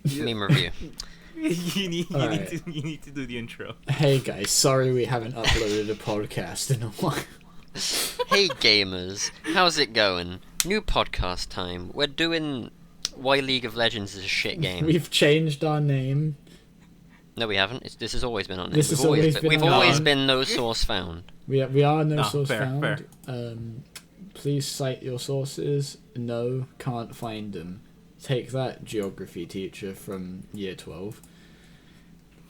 Meme review. You need to do the intro. Hey guys, sorry we haven't uploaded a podcast in a while. Hey gamers, how's it going? New podcast time. We're doing why League of Legends is a shit game. We've changed our name. No, we haven't. This has always been on it. This has always been We've on always it. been no source found. We are no source fair, found. fair. Please cite your sources. No, can't find them. Take that, geography teacher from year 12.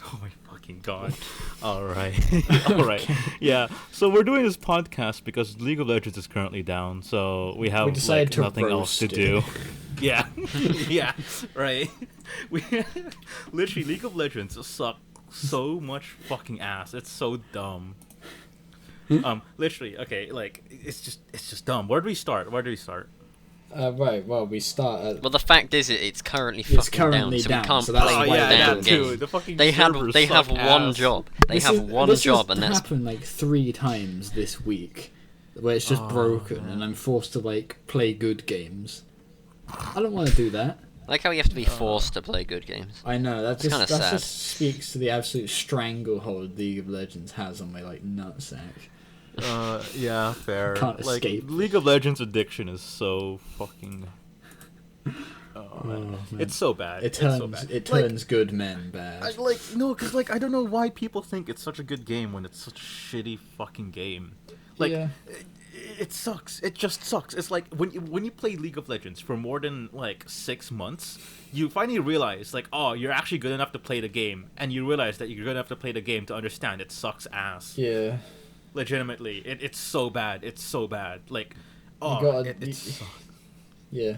Oh my fucking god. Alright. Alright. Yeah. So we're doing this podcast because League of Legends is currently down, so we have decided to nothing else to roast do. it. Yeah. Yeah. Right. We literally League of Legends suck so much fucking ass. It's so dumb. Literally, okay, like it's just dumb. Where do we start? Right, well, we start at... Well, the fact is, it's currently It's fucking currently down, down, so so we that's can't why play they're one down. damn too. game. The fucking They have servers one suck job. They This have is- one this job, has and that's happened like 3 times this week, where it's just broken, and I'm forced to like play good games. I don't want to do that. like how you have to be forced to play good games. I know that It's kinda sad. just speaks to the absolute stranglehold League of Legends has on my like nutsack. Yeah, fair. Can't like, escape. League of Legends addiction is so fucking. Oh, man. Man. It's so bad. It It's so turns bad. it Like, turns good men bad. because I don't know why people think it's such a good game when it's such a shitty fucking game. Like, Yeah. it sucks. It just sucks. It's like when you play League of Legends for more than like 6 months, you finally realize like, oh, you're actually good enough to play the game, and you realize that you're good enough to play the game to understand it sucks ass. Yeah. Legitimately, it's so bad. It's so bad. Like, oh, gotta- it's. Yeah.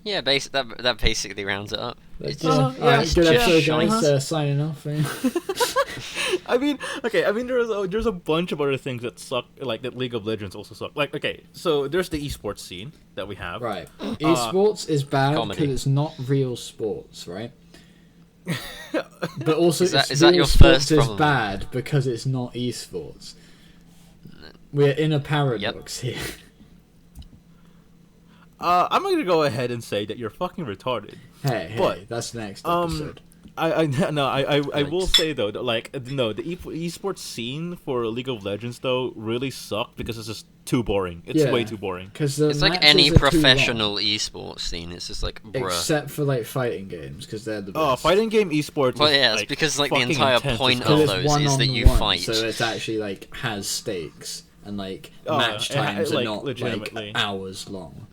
Yeah, that basically rounds it up. It's Yeah. just, Alright, it's good just episode, shite. guys. Signing off. Eh? I mean, okay. I mean, there's a bunch of other things that suck. Like that, League of Legends also suck. Like, okay, so there's the esports scene that we have. Right. Esports is bad Comedy. because it's not real sports, right? But also, Is that real your sports first is problem? bad because it's not esports. We're in a paradox here. I'm gonna go ahead and say that you're fucking retarded. Hey, But, that's next um, episode. I will Yikes. say though, that, like, no, the esports scene for League of Legends though really sucked because it's just too boring. It's Yeah. way too boring. Because It's like any professional esports scene. It's just like, bruh. except for like fighting games, because they're the best. Oh, fighting game esports. Well, is, yeah, it's like, because like the fucking entire intense point as of hell. Because it's those is that you one-on-one, fight. so it's actually like has stakes, and like Oh, match and, times are like, not legitimately. like hours long.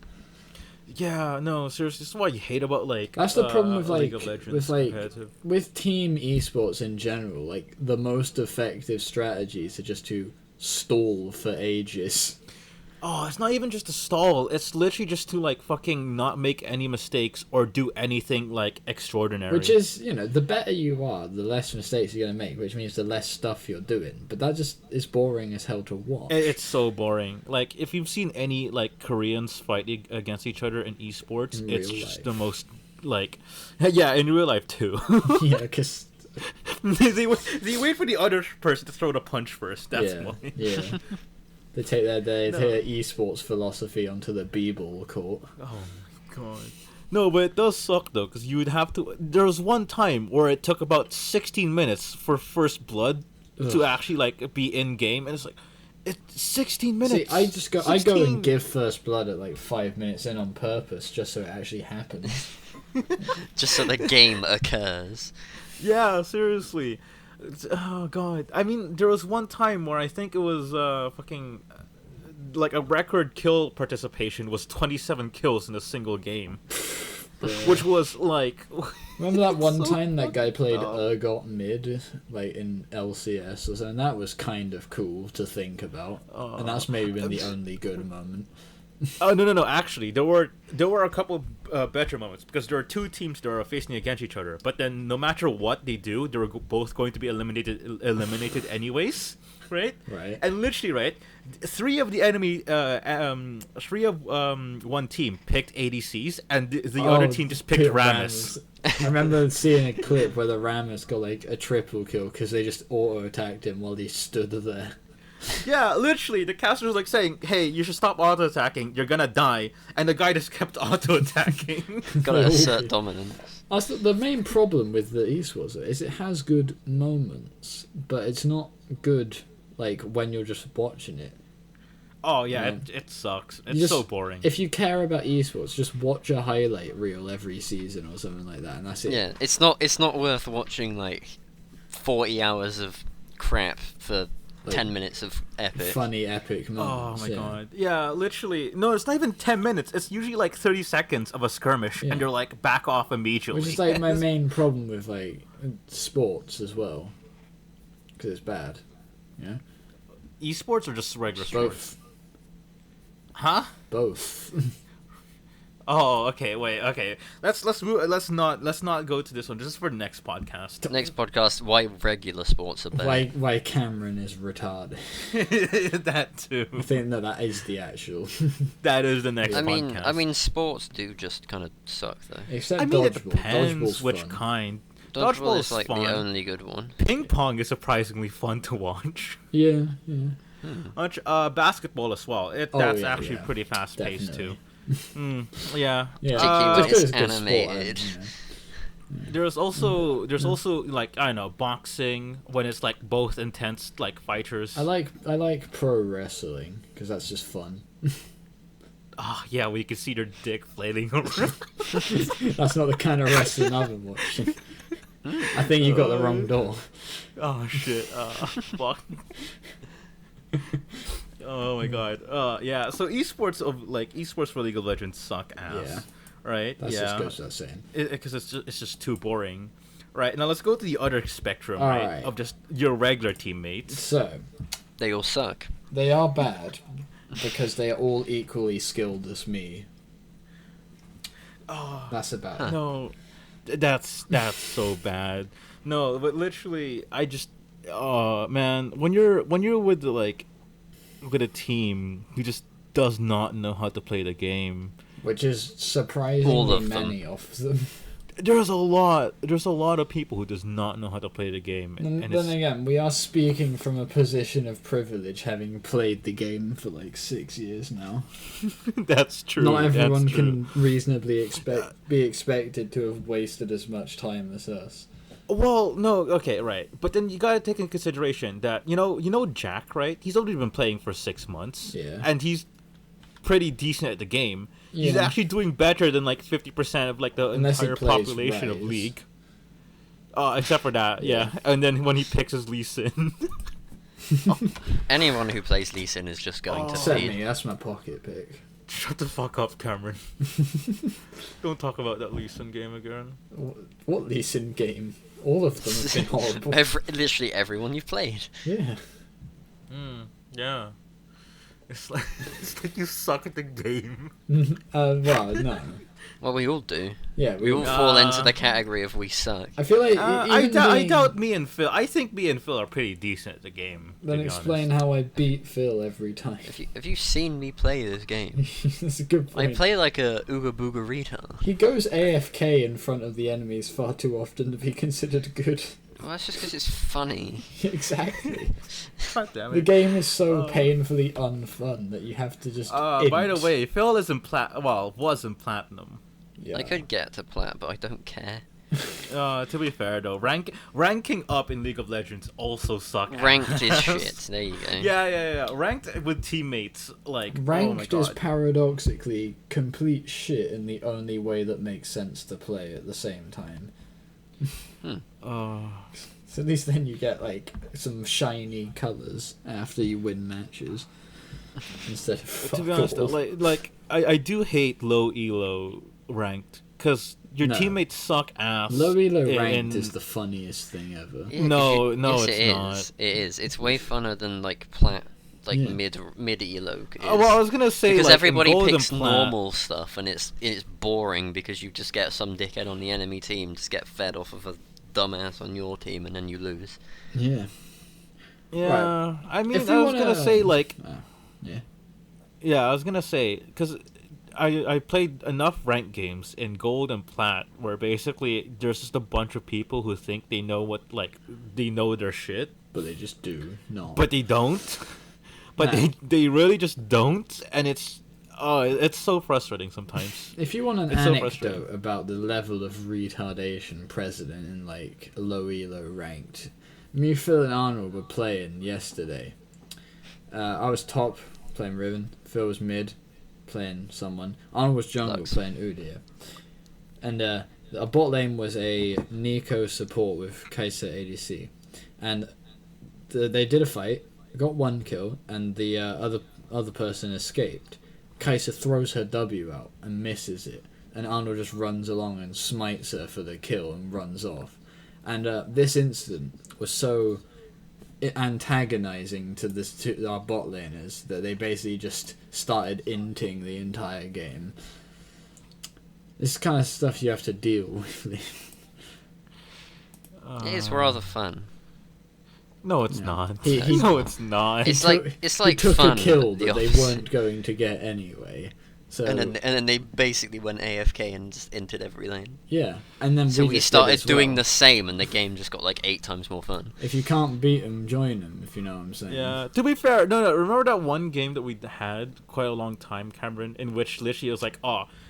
Yeah, no, seriously, this is what you hate about like. That's the problem with League like of Legends with like competitive. with team esports in general. Like the most effective strategies are just to stall for ages. Oh, it's not even just to stall. It's literally just to like fucking not make any mistakes or do anything like extraordinary. Which is, the better you are, the less mistakes you're gonna make, which means the less stuff you're doing. But that just is boring as hell to watch. It's so boring. Like if you've seen any like Koreans fight against each other in esports, In it's real just life. the most like yeah, in real life too. Yeah, because they wait for the other person to throw the punch first. That's why. yeah. They take their esports philosophy onto the b-ball court. Oh my god. No, but it does suck though, because you would have to. There was one time where it took about 16 minutes for First Blood to actually like be in game, and it's like, it's 16 minutes. See, I go 16. and give first blood at like 5 minutes in on purpose, just so it actually happens. Just so the game occurs. Yeah, seriously. Oh god. I mean, there was one time where I think it was fucking like a record kill participation was 27 kills in a single game. Which was like Remember that one so time that guy played up. Urgot mid, like in LCS or something? That was kind of cool to think about, and that's maybe been the only good moment. Oh no! Actually, there were a couple better moments because there are two teams that are facing against each other. But then, no matter what they do, they were both going to be eliminated anyways, right? Right. And literally, right, three of one team picked ADCs, and the other team just picked Rammus. I remember seeing a clip where the Rammus got like a triple kill because they just auto attacked him while he stood there. Yeah, literally, the caster was like saying, "Hey, you should stop auto attacking. You're gonna die," and the guy just kept auto attacking. Gotta They're assert awful. dominance. The main problem with the esports is it has good moments, but it's not good like when you're just watching it. Oh yeah, Yeah. it sucks. You It's just- so boring. If you care about esports, just watch a highlight reel every season or something like that, and that's it. Yeah, it's not worth watching like 40 hours of crap for Like, 10 minutes of epic. Funny epic Oh moments. my yeah. god. Yeah, literally. No, it's not even 10 minutes. It's usually like 30 seconds of a skirmish, Yeah. and you're like, back off immediately. Which is like my main problem with like sports as well, because it's bad. Yeah, Esports or just regular sports? both, Huh? both. Oh, okay, wait, okay. Let's move. Let's not go to this one. This is for the next podcast. Next podcast, why regular sports are better. why Cameron is retarded. That too. I think no, that is the actual. That is the next I mean, podcast. I mean, sports do just kind of suck though. Except I mean, it dodgeball. depends Dodgeball's which fun. kind. Dodgeball is is like fun. the only good one. Ping pong is surprisingly fun to watch. Yeah, yeah. Much basketball as well. Oh, That's yeah, actually yeah. pretty fast paced Definitely. too. Yeah. Yeah, Particularly when it's it's good sport, animated. you know. There's also like, I don't know, boxing when it's like both intense like fighters. I like pro wrestling because that's just fun. Ah, yeah, where you can see their dick flailing around. That's not the kind of wrestling I've been watching. I think you got the wrong door. Oh shit. Fuck. Oh my god. Yeah. So esports for League of Legends suck ass. Yeah. Right. That's yeah. just goes without saying. Because it's just too boring. Right. Now let's go to the other spectrum, All right, right. of just your regular teammates. So They all suck. they are bad because they are all equally skilled as me. Oh That's about Huh. it. no, that's so bad. No, but literally, I just, oh man, when you're with with a team who just does not know how to play the game. Which is All surprisingly of them. many of them. There's a lot of people who does not know how to play the game, And and then it's, again, we are speaking from a position of privilege, having played the game for like 6 years now. that's true. Not that's everyone true. can reasonably be expected to have wasted as much time as us. Well, no, okay, right, but then you gotta take in consideration that you know Jack, right? He's only been playing for 6 months, Yeah. and he's pretty decent at the game. He's Yeah. actually doing better than like 50% of like the Unless he entire plays population of Ryze. League. Except for that, yeah. And then when he picks his Lee Sin. Anyone who plays Lee Sin is just going to Except feed. me, that's my pocket pick. Shut the fuck up, Cameron. Don't talk about that Lee Sin game again. What Lee Sin game? All of them have been horrible. Literally everyone you've played. Yeah. Yeah. It's like you suck at the game. Well, no. Well, we all do. Yeah, We all fall into Uh, the category of we suck. I feel like I even I being- doubt me and Phil. I think me and Phil are pretty decent at the game. to Then be explain honest. how I beat Phil every time. Have you seen me play this game? That's a good I point. play like a Ooga Booga retard. He goes AFK in front of the enemies far too often to be considered good. Well, that's just because it's funny. Exactly. God damn The it. game is so painfully unfun that you have to just. By the int. way, Phil is in was in platinum. Yeah. I could get to plat, but I don't care. To be fair though, ranking up in League of Legends also suck. Ranked is ass. shit. There you go. Yeah. Ranked with teammates, like Ranked oh my is God. paradoxically complete shit in the only way that makes sense to play at the same time. Oh. So at least then you get like some shiny colours after you win matches. Instead of fuck To be honest, though, all. I do hate low elo ranked because your No. teammates suck ass. Low elo in- ranked is the funniest thing ever. Yeah, 'cause No, you- no, yes, it's it is. not. It is. It's way funner than like plat, like Yeah. mid elo. Well, I was gonna say Because like, in everybody Gold and picks Plat- normal stuff, and it's boring because you just get some dickhead on the enemy team, just get fed off of a dumbass on your team, and then you lose. Yeah. Yeah, I mean, If I you was gonna wanna- say like, Yeah. yeah, I was gonna say because I played enough ranked games in Gold and Plat where basically there's just a bunch of people who think they know what they know their shit, But they just do not. but they don't. but No. they really just don't, and it's so frustrating sometimes. If you want an It's so anecdote frustrating. about the level of retardation present in like low elo ranked, me, Phil, and Arnold were playing yesterday. I was top playing Riven. Phil was mid playing someone. Arnold was jungle Lux. playing Udyr. And our bot lane was a Nico support with Kai'Sa ADC, and they did a fight, got one kill, and the other person escaped. Kai'Sa throws her W out and misses it, and Arnold just runs along and smites her for the kill and runs off. And this incident was so antagonizing to our bot laners that they basically just started inting the entire game. This kind of stuff you have to deal with. It is rather fun. No, it's Yeah. not. He- No, it's not. It's took- like he took fun. a kill the that they opposite. weren't going to get anyway. So And then they basically went AFK and just entered every lane. yeah, and then So we just did started as doing well. the same, and the game just got like 8 times more fun. If you can't beat them, join them. If you know what I'm saying. Yeah. To be fair, no. Remember that one game that we had quite a long time, Cameron, in which literally it was like,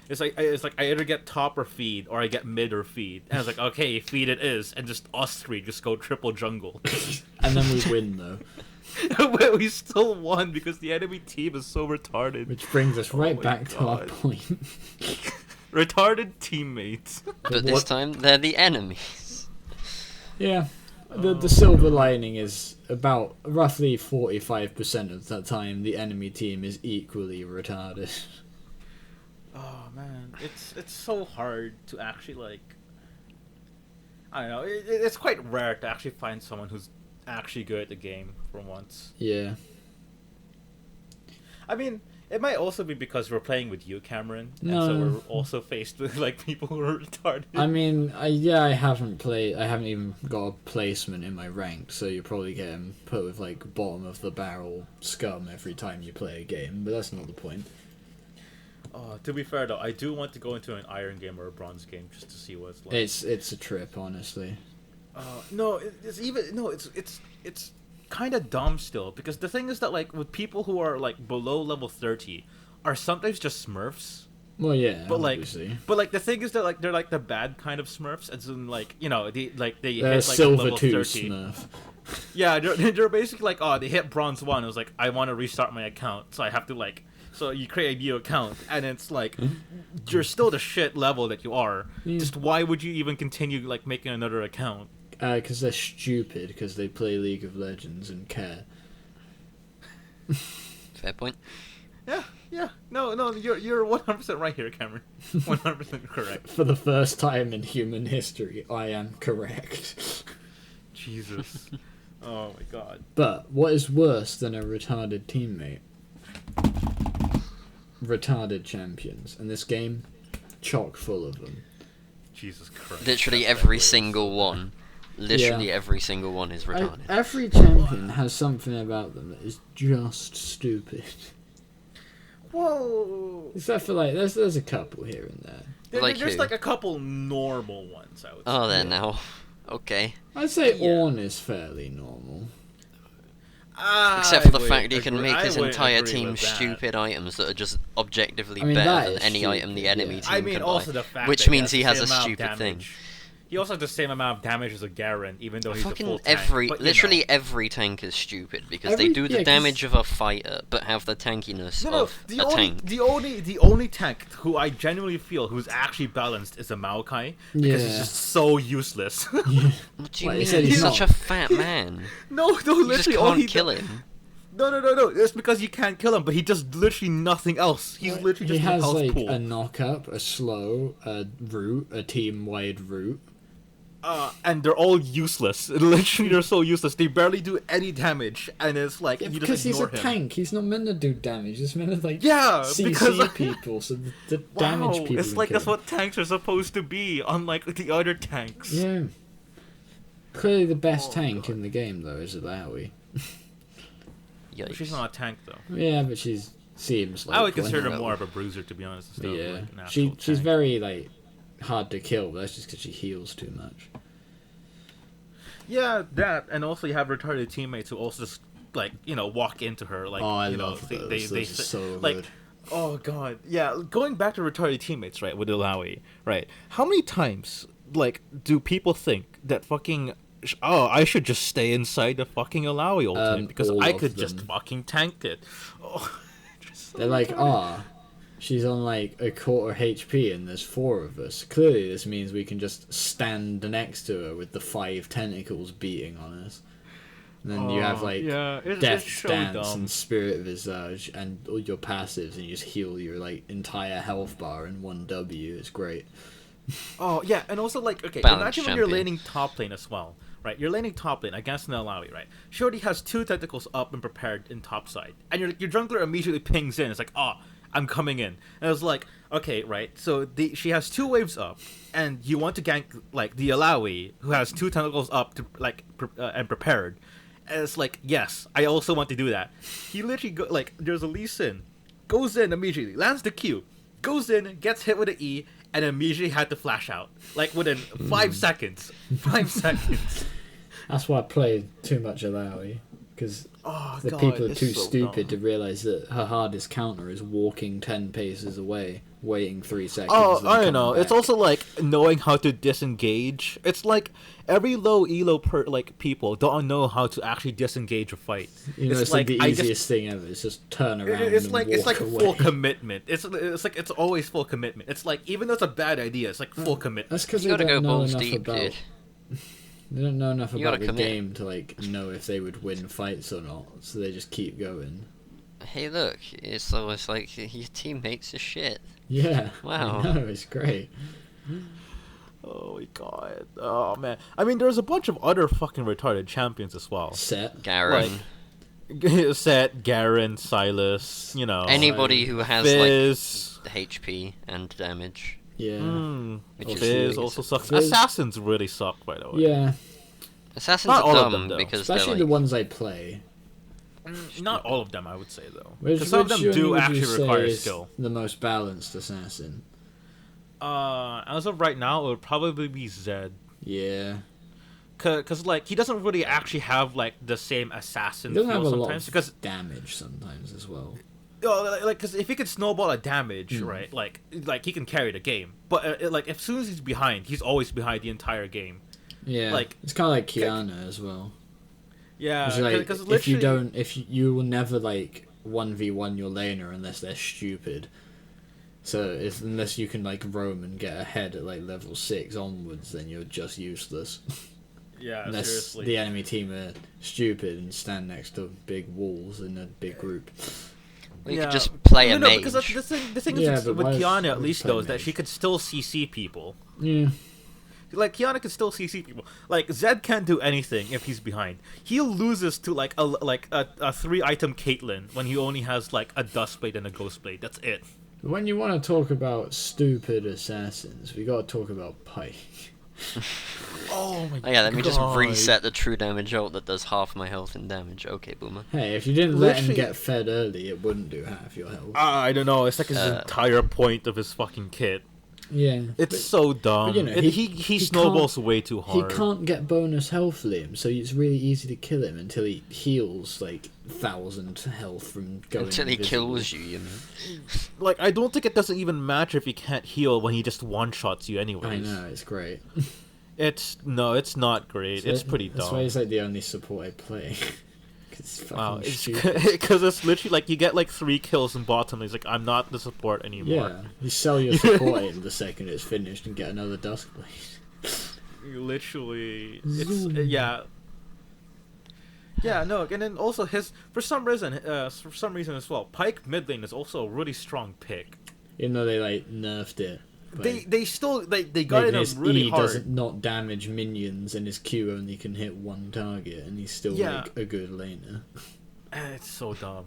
it's like I either get top or feed, or I get mid or feed, and I was like, okay, feed it is, and just us three just go triple jungle. And then we win though, But we still won because the enemy team is so retarded. which brings us right my back to our God. point. Retarded teammates. But this time, they're the enemies. Yeah, the silver lining is about roughly 45% of the time the enemy team is equally retarded. Oh man, it's so hard to actually like. I don't know. It's quite rare to actually find someone who's actually good at the game for once. Yeah. I mean, it might also be because we're playing with you, Cameron, and No. so we're also faced with like people who are retarded. I mean, I haven't even got a placement in my rank, so you're probably getting put with like bottom of the barrel scum every time you play a game, but that's not the point. Oh, to be fair though, I do want to go into an iron game or a bronze game just to see what it's like. It's a trip, honestly. No, it's kind of dumb still, because the thing is that like with people who are like below level 30 are sometimes just Smurfs. Well, yeah, But like, obviously. the thing is that like they're like the bad kind of Smurfs, as in like they They're hit like silver level 2 30. Smurf. Yeah, they're basically like they hit bronze 1. It was like I want to restart my account, so I have to like. So you create a new account, and it's like you're still the shit level that you are. Yeah. Just why would you even continue like making another account? Because they're stupid, because they play League of Legends and care. Fair point. Yeah. No, you're 100% right here, Cameron. 100% correct. For the first time in human history, I am correct. Jesus. Oh my god. But what is worse than a retarded teammate? Retarded champions. And this game, chock full of them. Jesus Christ. Literally That's every that single one. Literally Yeah. every single one is retarded. Every champion has something about them that is just stupid. Whoa. Except for like, there's a couple here and there. Like There's who? like a couple normal ones, I would say. Oh, there Yeah. now. Okay. I'd say Yeah. Ornn is fairly normal. Except for the fact he can make his I would entire agree team with that. stupid items that are just objectively I mean, that better than is any item the stupid, enemy yeah. team I mean, can also buy. the fact Which that means he has the a same amount of stupid thing. damage. He also has the same amount of damage as a Garen, even though he's a Fucking full tank. every, but, you literally know. every tank is stupid because Every- they do the yeah, 'cause- damage of a fighter but have the tankiness No, of the a only, tank. the only tank who I genuinely feel who's actually balanced is a Maokai, because he's Yeah. just so useless. What do you Well, he mean? said He's he's such not. a fat man. no, You just literally all he can't kill him. No. It's because you can't kill him, but he does literally nothing else. He's literally He just has a health like pool. a knock-up, a slow, a root, a team-wide root. And they're all useless. Literally, they're so useless. They barely do any damage, and it's like Yeah, you because just he's a ignore him. tank. He's not meant to do damage. He's meant to like Yeah, CC because people, so the wow, damage people. it's can like kill that's them. what tanks are supposed to be, unlike the other tanks. Yeah. Clearly, the best Oh, tank God. in the game though is Alawi. Yikes. She's not a tank though. Yeah, but she's seems like I would one. consider her well. more of a bruiser, to be honest. Instead of, Yeah, like, an actual she's tank. very like hard to kill. But that's just because she heals too much. Yeah, that, and also you have retarded teammates who also just like walk into her like Oh, I you know love they those. they, Those they are so like good. oh god yeah, going back to retarded teammates, right, with Ilaoi, right, how many times like do people think that fucking I should just stay inside the fucking Ilaoi ultimate because All I of could just them. fucking tank it. Oh, just so They're like, retarded. she's on like a quarter HP and there's 4 of us. Clearly, this means we can just stand next to her with the 5 tentacles beating on us. And then you have Oh, like yeah, Death it's so Stance dumb. and Spirit Visage and all your passives, and you just heal your like entire health bar in 1W. It's great. Oh yeah, and also like okay, Balance imagine when you're champion. laning top lane as well, right? You're laning top lane against an Alawi, right? Shorty has 2 tentacles up and prepared in top side, and your jungler immediately pings in. It's like, oh, I'm coming in, and it's like, okay, right? So she has 2 waves up, and you want to gank like the Alawi who has 2 tentacles up to like and prepared. And it's like, yes, I also want to do that. He literally there's a Lee Sin, goes in immediately, lands the Q, goes in, gets hit with an E, and immediately had to flash out. Like within 5 seconds. 5 seconds. That's why I play too much Alawi, because Oh the god, people are it's too so stupid dumb. to realize that her hardest counter is walking 10 paces away, waiting 3 seconds. Oh, and I coming know. It's back. also like knowing how to disengage. It's like every low elo people don't know how to actually disengage a fight. You know, it's like the I easiest thing ever. It's just turn around It's and like walk away. full commitment. It's like it's always full commitment. It's like even though it's a bad idea, it's like full commitment. That's because You they gotta go don't know balls enough deep, about. dude. They don't know enough You about gotta the commit. game to like know if they would win fights or not. So they just keep going. Hey, look, it's almost like your teammates are shit. Yeah. Wow. I know, it's great. Oh my god. Oh man. I mean, there's a bunch of other fucking retarded champions as well. Set. Garen. Set, Garen, Silas, Anybody who has Fizz. like HP and damage. Yeah. Which is Fizz really also sucks. Fizz- Assassins really suck, by the way. Yeah. Assassins Not are all of dumb them, though. because Especially they're the like, ones I play. Not all of them, I would say, though. Which, Because some of them do would you actually say require is skill. the most balanced assassin? As of right now, it would probably be Zed. Yeah. Because, like, he doesn't really actually have, like, the same He assassin doesn't have feel a lot sometimes. of Because, damage sometimes as well. because if he could snowball a damage, right, like he can carry the game. But, like, as soon as he's behind, he's always behind the entire game. Yeah. Like- it's kind of like Kiana as well. Yeah, It's like, because if you don't, you will never like 1v1 your laner unless they're stupid. So unless you can like roam and get ahead at like level 6 onwards, then you're just useless. Yeah, Unless seriously. the enemy team are stupid and stand next to big walls in a big group. we Yeah. could just play a No, mage. because the thing Yeah, is but with why- Kiana why at least play though is that mage? she could still CC people. Yeah. Like Kiana can still CC people. Like Zed can't do anything if he's behind. He loses to like a 3-item Caitlyn when he only has like a Dustblade and a Ghostblade. That's it. When you want to talk about stupid assassins, we gotta talk about Pike. Oh my Oh yeah, let me just God. reset the true damage ult that does half my health in damage. Okay, Boomer. Hey, if you didn't let him Literally- get fed early, it wouldn't do half your health. I don't know. It's like his entire point of his fucking kit. Yeah. It's so dumb. you know, he snowballs way too He hard. can't get bonus health, Liam, so it's really easy to kill him until he heals like 1,000 health from going Until he invisible. kills you, you mean? Like I don't think it doesn't even matter if he can't heal when he just one-shots you anyways. I know, it's great. It's not great. It's pretty That's dumb. why he's like the only support I play. 'Cause it's fucking Wow, it's stupid. because it's literally like you get like 3 kills in bottom. He's like, I'm not the support anymore. Yeah, you sell your support item the second it's finished and get another Duskblade. You literally, it's yeah. Yeah, no, and then also for some reason as well, Pike mid lane is also a really strong pick. Even though they like nerfed it. by They still they got making it his in really E hard. doesn't not damage minions and his Q only can hit one target and he's still Yeah. like a good laner. It's so dumb.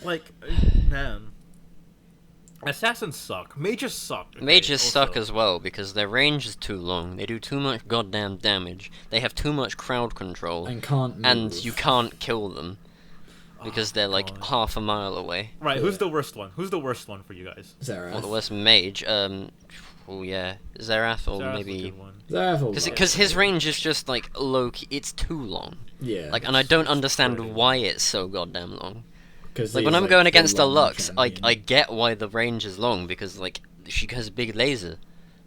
Like, man. Assassins suck. Mages suck. okay, Mages suck also. as well because their range is too long. They do too much goddamn damage. They have too much crowd control, And can't move. and you can't kill them because they're like God. half a mile away. Right, who's the worst one? Who's the worst one for you guys? Xerath. Well, the worst mage, Oh yeah, Xerath or Zerath's a maybe good one. because his range is just like low key. It's too long. Yeah. Like, and I don't It's understand pretty why it's so goddamn long. Because Like when I'm going against a Lux, I get why the range is long because like she has a big laser.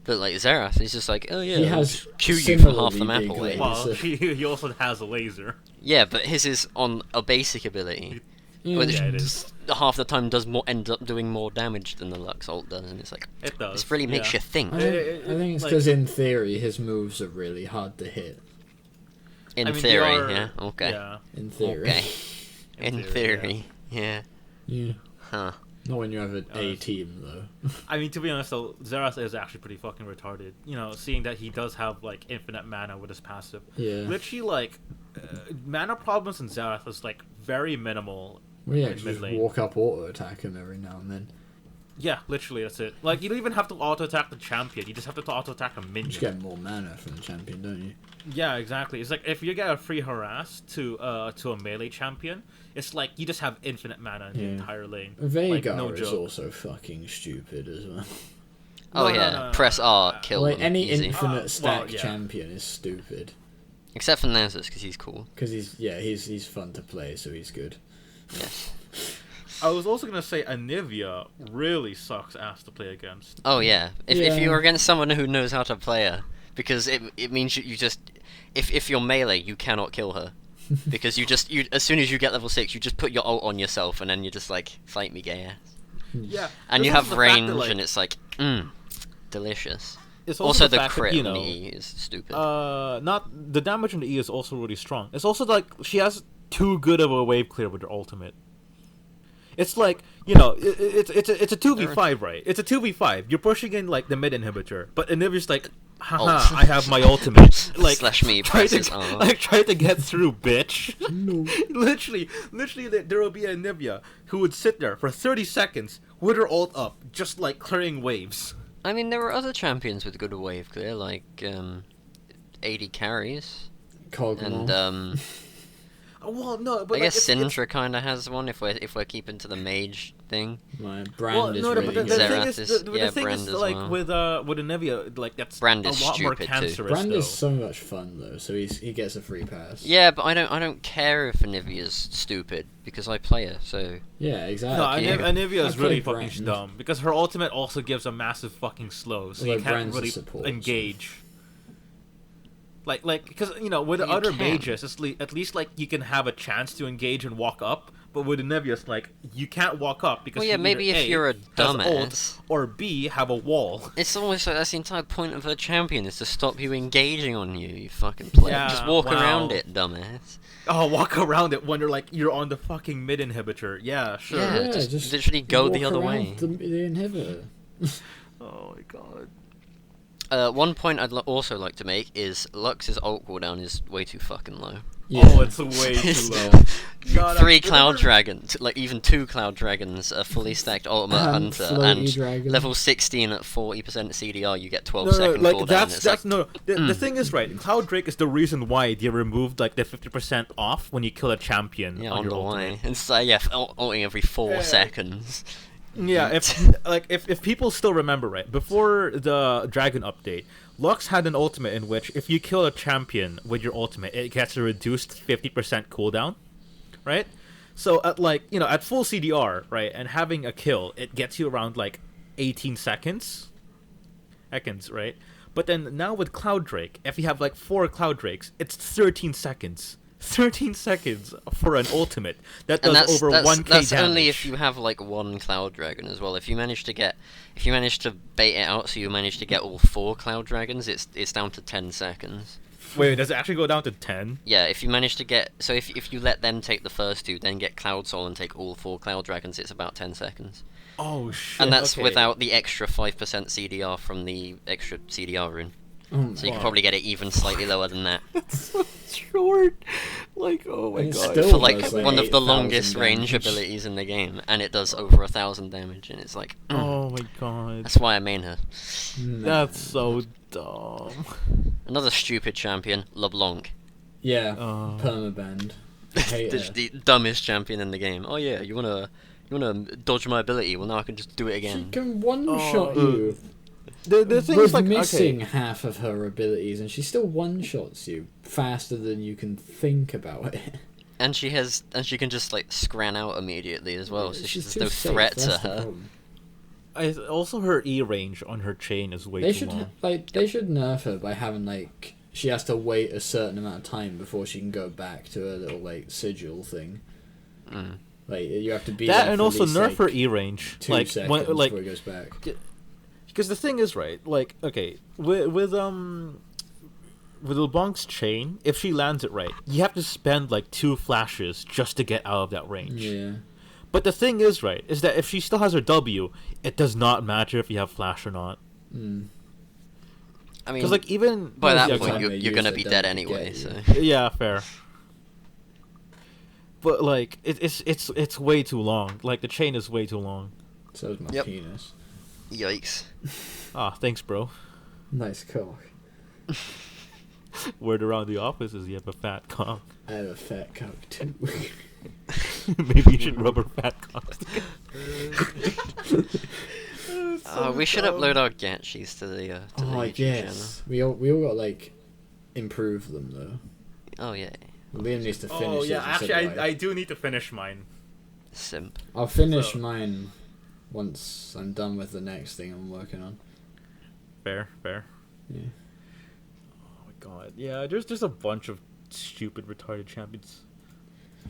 But like Xerath is just like, oh yeah, He I'll has just Q you from half similarly the map big away. lasers. Well, So- he also has a laser. Yeah, but his is on a basic ability, Yeah. which Yeah, it is. half the time end up doing more damage than the Lux ult does, and it's like It does. this really makes yeah. you think. I think it's like- because in theory his moves are really hard to hit. In I mean, they theory, are- yeah, okay, Yeah. In theory. okay. In In theory, theory, yeah. Yeah. Huh. Not when you have an A Uh, team though. I mean, to be honest, though, Xerath is actually pretty fucking retarded. You know, seeing that he does have like infinite mana with his passive. Yeah. Literally, like mana problems in Xerath is like very minimal. Well, yeah, in 'cause mid you lane. just walk up, auto attack him every now and then. Yeah, literally, that's it. Like you don't even have to auto attack the champion. You just have to auto attack a You minion. just get more mana from the champion, don't you? Yeah, exactly. It's like if you get a free harass to a melee champion, it's like you just have infinite mana in the Yeah. entire lane. Veigar Like, no is joke. also fucking stupid as well. Oh No, no, yeah, no, no, press no. R, kill Like them, any easy. infinite Well, stack yeah. champion is stupid. Except for Nasus, because he's cool. Because he's fun to play, so he's good. Yes. I was also gonna say Anivia really sucks ass to play against. Oh yeah. If Yeah. you're against someone who knows how to play her, because it means you just if you're melee you cannot kill her. Because you as soon as you get level 6 you just put your ult on yourself and then you're just like fight me gay ass. Yeah, And you there's have also the fact range that, like, and it's like delicious. it's Also the fact that, crit you on know, the E is stupid. not the damage on the E is also really strong. It's also like she has too good of a wave clear with her ultimate. It's like, you know, it's a 2v5, right? It's a 2v5. You're pushing in like the mid inhibitor, but Inivia's like, haha, Ult. I have my ultimate. Like Slash me, try presses to R. like try to get through, bitch. No. literally, there will be a Anivia who would sit there for 30 seconds with her ult up, just like clearing waves. I mean there are other champions with good wave clear like AD carries Cogmore. and Well, no, but I like, guess it's- Syndra kind of has one if we're keeping to the mage thing. My brand Well, is no, really but the good. thing Xerath is, is- the yeah, thing Brand is, as like well. with Anivia, like that's Brand a is lot more stupid, too. cancerous. Brand though. is so much fun though, so he gets a free pass. Yeah, but I don't care if Anivia's stupid because I play her. So Yeah, exactly. No, you. Anivia I is really play fucking Brand. dumb because her ultimate also gives a massive fucking slow, so Although you can't Brand's a really support, so- engage. Like, because you know, with the You other can. mages, at least like you can have a chance to engage and walk up. But with Anivia, it's like you can't walk up because Well, yeah, you maybe either if A, you're a has ult, dumbass. or B, have a wall. it's almost like that's the entire point of her champion is to stop you engaging on you. You fucking play. Yeah, Just walk wow. around it, dumbass. Oh, walk around it when you're on the fucking mid inhibitor. Yeah, sure. Yeah, just literally go the walk other around way. The inhibitor. Oh my god. One point I'd also like to make is Lux's ult cooldown is way too fucking low. Oh, it's way too It's- low. God, Three I Cloud remember- Dragons, like even 2 Cloud Dragons, a fully stacked Ultimate Hunter, Floaty and dragon. level 16 at 40% CDR, you get 12 No, second like cooldown. that's It's that's like, no. The mm. thing is, right? Cloud Drake is the reason why they removed like the 50% off when you kill a champion. yeah, on on your the ultimate. way. And so yeah, ulting every 4 seconds. Yeah, if people still remember, right, before the Dragon update, Lux had an ultimate in which if you kill a champion with your ultimate, it gets a reduced 50% cooldown, right? So at at full CDR, right, and having a kill, it gets you around like 18 seconds, right? But then now with Cloud Drake, if you have like 4 Cloud Drakes, it's 13 seconds. 13 seconds for an ultimate that And does that's, over that's, 1k that's damage. only if you have like 1 Cloud Dragon as well. If you manage to bait it out so you manage to get all 4 Cloud Dragons, it's down to 10 seconds. Wait, does it actually go down to 10? Yeah, if you manage to get... So if you let them take the first 2, then get Cloud Soul and take all 4 Cloud Dragons, it's about 10 seconds. Oh shit! And that's okay. without the extra 5% CDR from the extra CDR rune. Oh my So you Wow. can probably get it even slightly lower than that. That's so short. Like, oh my And it's god. still- For like does, like, one of the 8,000 longest range damage. abilities in the game, and it does over 1,000 damage, and it's like... Oh my god. That's why I main her. That's so dumb. Another stupid champion, LeBlanc. Yeah, Oh. permaband. I hate the, her. the dumbest champion in the game. Oh yeah, you wanna dodge my ability? Well now I can just do it She again. can one Oh, shot you. the thing With is like missing okay, half of her abilities, and she still one-shots you faster than you can think about it. And she can just like scran out immediately as well, so She's there's too no safe, threat to that's the her. problem. also her E range on her chain is way They too should long. they should nerf her by having like she has to wait a certain amount of time before she can go back to her little like sigil thing. Mm. Like you have to be That there and for at also least, nerf like, her E range. 2 Like seconds when, like before it goes back. because the thing is right. Like okay, with LeBlanc's chain, if she lands it right, you have to spend like 2 flashes just to get out of that range. Yeah. But the thing is right is that if she still has her W, it does not matter if you have flash or not. Mm. I mean, Because like even by that yeah, point, time you're, they you're use gonna it, be don't dead they anyway. get So you? yeah, fair. But like it's way too long. Like the chain is way too long. So is my Yep. penis. yikes. Ah, thanks, bro. Nice cock. Word around the office is you have a fat cock. I have a fat cock too. Maybe you should rub her fat cock. We should upload our Gatchis to the Oh, YouTube yes. We all got like improve them though. channel. Oh yeah, Liam needs to finish. Oh his yeah, and actually, so do I do need to finish mine. simp. I'll finish So- mine once I'm done with the next thing I'm working on. Fair. Yeah. Oh my god. Yeah, there's a bunch of stupid retarded champions.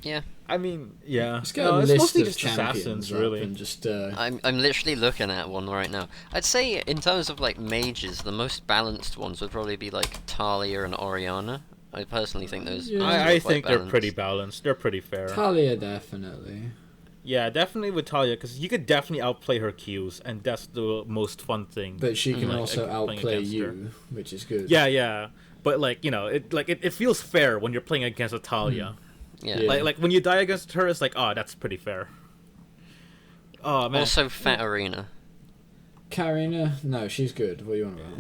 Yeah, I mean, yeah. Just get No, a it's list mostly of just champions assassins, up really. and just I'm literally looking at one right now. I'd say in terms of like mages, the most balanced ones would probably be like Talia and Oriana. I personally think those. Yeah. those two are I quite think they're balanced. pretty balanced. They're pretty fair. Talia definitely. Yeah, definitely with Talia, because you could definitely outplay her Qs, and that's the most fun thing. But she can Mm. also Like, playing outplay against you, her. which is good. Yeah. But like, you know, it feels fair when you're playing against a Talia. Yeah. Yeah. Like when you die against her, it's like, oh, that's pretty fair. Oh man. Also, Fat Arena. Karina, no, she's good. What do you want about?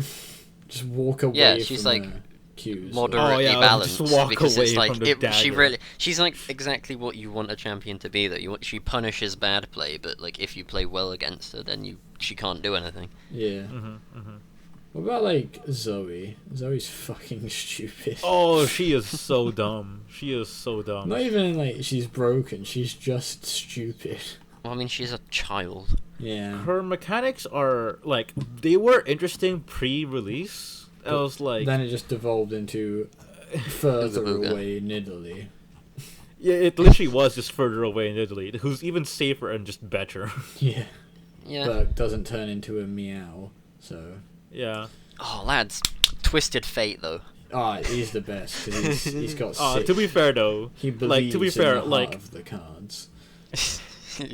Just walk away Yeah, she's, from like, her cues. Moderately yeah, balanced just walk because away it's like from the she dagger. really she's like exactly what you want a champion to be. That she punishes bad play, but like if you play well against her, then she can't do anything. Yeah. Mm-hmm. What about like Zoe? Zoe's fucking stupid. Oh, she is so dumb. She is so dumb. Not even like she's broken. She's just stupid. Well, I mean, she's a child. Yeah. Her mechanics are like they were interesting pre-release. I But was like, Then it just devolved into further Booga. away in Italy. yeah, it literally was just further away in Italy, who's even safer and just better. Yeah. Yeah. But doesn't turn into a meow. So. Yeah. Oh, lads, Twisted Fate though. Ah, he's the best because he's got. Sick. To be fair though, he like believes to be in fair, the heart like of the cards.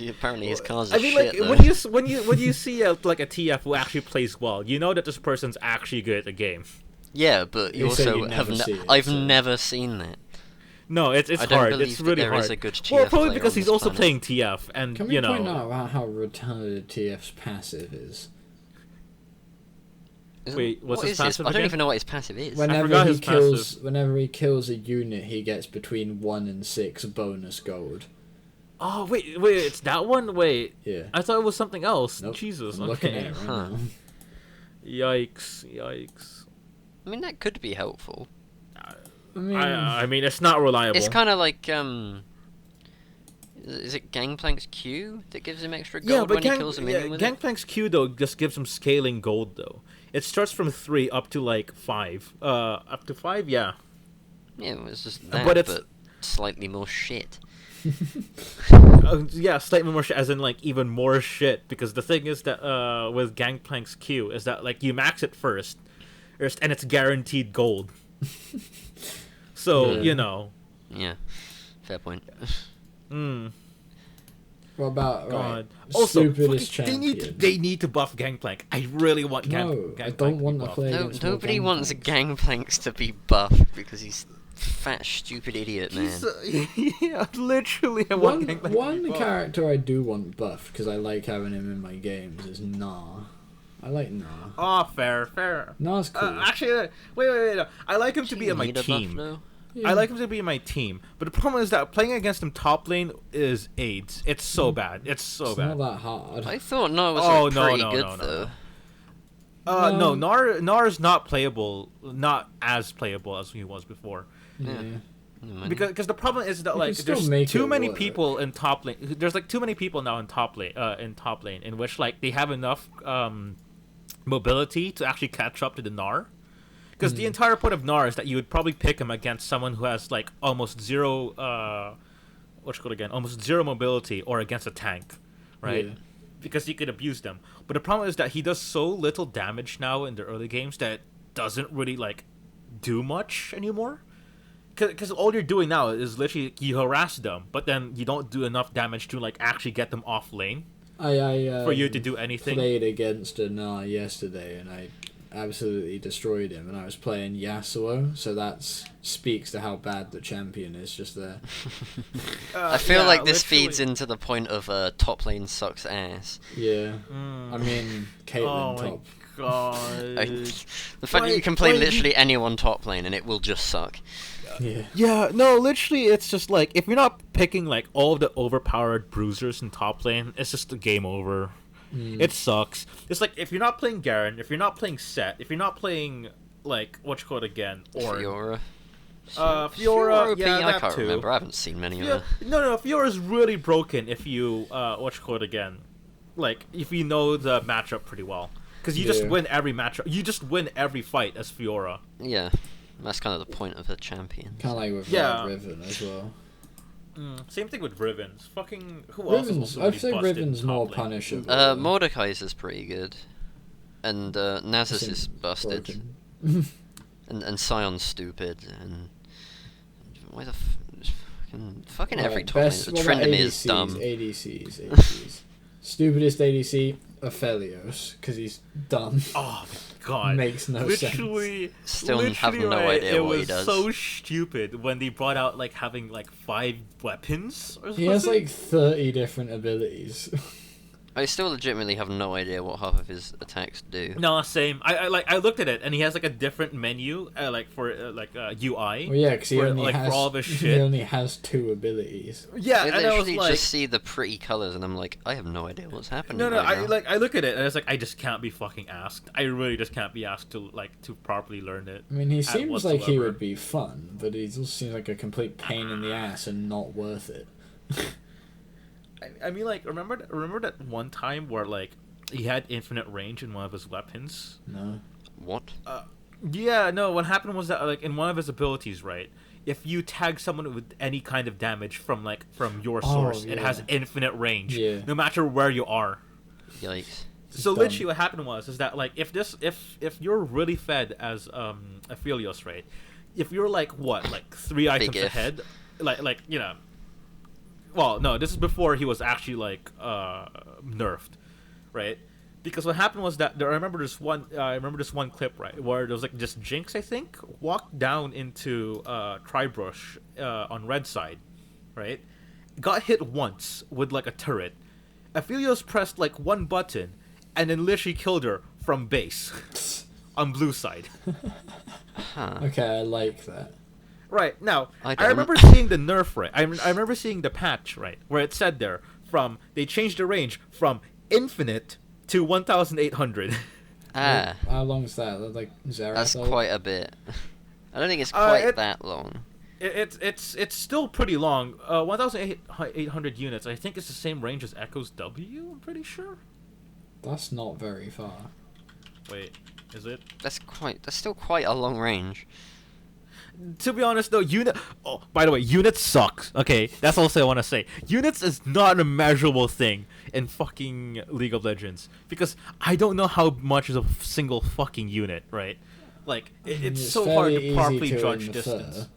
Apparently his cards are I mean, shit. like though. when you see like a TF who actually plays well, you know that this person's actually good at the game. Yeah, but you You say also you have. never see it, I've so- never seen that. No, it's I don't hard. believe It's that really there hard. is a good TF Well, probably player because on he's this also planet. playing TF, and Can we you know. point out about how retarded TF's passive is? Wait, what's what his is this? passive I don't again? even know what his passive is. Whenever forgot he his kills, whenever he kills a unit, he gets between 1 and 6 bonus gold. Oh wait, it's that one. Wait, Yeah. I thought it was something else. Nope. Jesus, I'm looking at okay. it right Huh. now. Yikes. I mean, that could be helpful. I mean, I mean, it's not reliable. It's kind of like is it Gangplank's Q that gives him extra gold yeah, but when he kills a minion with it? Gangplank's Q though just gives him scaling gold though. It starts from 3 up to like 5. Up to 5, yeah. Yeah, it was just But that, it's- but slightly more shit. Yeah, slightly more shit, as in like even more shit. Because the thing is that with Gangplank's Q is that like you max it first, and it's guaranteed gold. So Yeah. you know. Yeah, fair point. Mm. what about God. right? Also, Stupidest fucking- champion. they need to buff Gangplank. I really want No, I Gangplank don't to want be to buffed. play No, against more nobody wants Gangplanks. Gangplanks to be buffed because he's fat, stupid idiot, man. Yeah, literally, I want Gangplank to be One buffed. character I do want buffed because I like having him in my games is Nah. I like Nah. Oh, fair. Nah's cool. Actually, wait. No. I like him to be in my Need a buff, team. though? I like him to be in my team, but the problem is that playing against him top lane is AIDS. It's so bad. It's so It's bad. not that hard. I thought no was Oh, like, no, pretty no, good no, no, though. no. No, Gnar is not playable, not as playable as he was before. Yeah. Because the problem is that You like can still there's make too it many work. people in top lane. There's like too many people now in top lane. In which like they have enough mobility to actually catch up to the Gnar. Because the entire point of Gnar is that you would probably pick him against someone who has like almost zero. What's it called again? Almost zero mobility, or against a tank, right? Yeah. Because he could abuse them. But the problem is that he does so little damage now in the early games that it doesn't really like do much anymore. Because all you're doing now is literally you harass them, but then you don't do enough damage to like actually get them off lane I for you to do anything. played against a Gnar yesterday, and I absolutely destroyed him. And I was playing Yasuo, so that speaks to how bad the champion is just there. I feel Yeah, like this literally. feeds into the point of top lane sucks ass. Yeah, I mean Caitlyn Oh my top. god. The fact that you can play literally anyone top lane and it will just suck. Yeah, Yeah, no, literally, it's just like if you're not picking like all of the overpowered bruisers in top lane, it's just a game over. It sucks. It's like if you're not playing Garen, if you're not playing Set, if you're not playing like what's called again, or Fiora. Fiora, OP, yeah, I that can't too. remember. I haven't seen many of Yeah, them. no, Fiora's really broken if you what's it called again, like if you know the matchup pretty well, because you just Yeah. win every matchup. You just win every fight as Fiora. Yeah, that's kind of the point of a champion. kind of like with Yeah. Riven as well. Same thing with Riven's. Fucking who else is Riven's, also I'd really say busted in Riven's top more lane? punishable. Mordekaiser is pretty good, and Nasus Seems is busted, broken. and Sion's stupid, and why the fucking every Right, top lane. best- what about Tryndamere is dumb. ADCs. Stupidest ADC, Aphelios, because he's dumb. Oh my god! Makes no sense. Still have literally, no right, idea it what he was does. so stupid when they brought out like having like 5 weapons or something. He has like 30 different abilities. I still legitimately have no idea what half of his attacks do. No, same. I looked at it and he has like a different menu, like for UI. Well, yeah, because he For, only like, for has all of his he shit. only has 2 abilities. Yeah, I and I was literally like, just see the pretty colors, and I'm like, I have no idea what's happening. no, right now. I look at it and it's like I just can't be fucking asked. I really just can't be asked to properly learn it. I mean, he seems like he whatsoever. would be fun, but he just seems like a complete pain in the ass and not worth it. I mean, like remember that one time where like he had infinite range in one of his weapons. No. What? Yeah, no. What happened was that like in one of his abilities, right? If you tag someone with any kind of damage from your source, it has yeah. infinite range, Yeah. no matter where you are. Yikes. So dumb. literally, what happened was that like if you're really fed as Aphelios, right? If you're like 3 items if. ahead, like you know. Well, no, this is before he was actually like nerfed, right? Because what happened was that I remember this one clip, right, where there was like just Jinx, I think, walked down into Tribrush on red side, right? Got hit once with like a turret. Aphelios pressed like one button, and then literally killed her from base on blue side. Okay, I like that. Right now, I I don't. remember seeing the nerf, right? I remember seeing the patch, right, where it said there they changed the range from infinite to 1,800. Ah, How long is that? Like Xerath? that's old? quite a bit. I don't think it's quite it- that long. It's still pretty long. 1,800 units. I think it's the same range as Echo's W. I'm pretty sure. That's not very far. Wait, is it? That's still quite a long range. To be honest, though, Oh, by the way, units sucks. Okay, that's also I want to say. Units is not a measurable thing in fucking League of Legends because I don't know how much is a single fucking unit, right? Like it's so hard fairly to easy properly to judge infer. distance.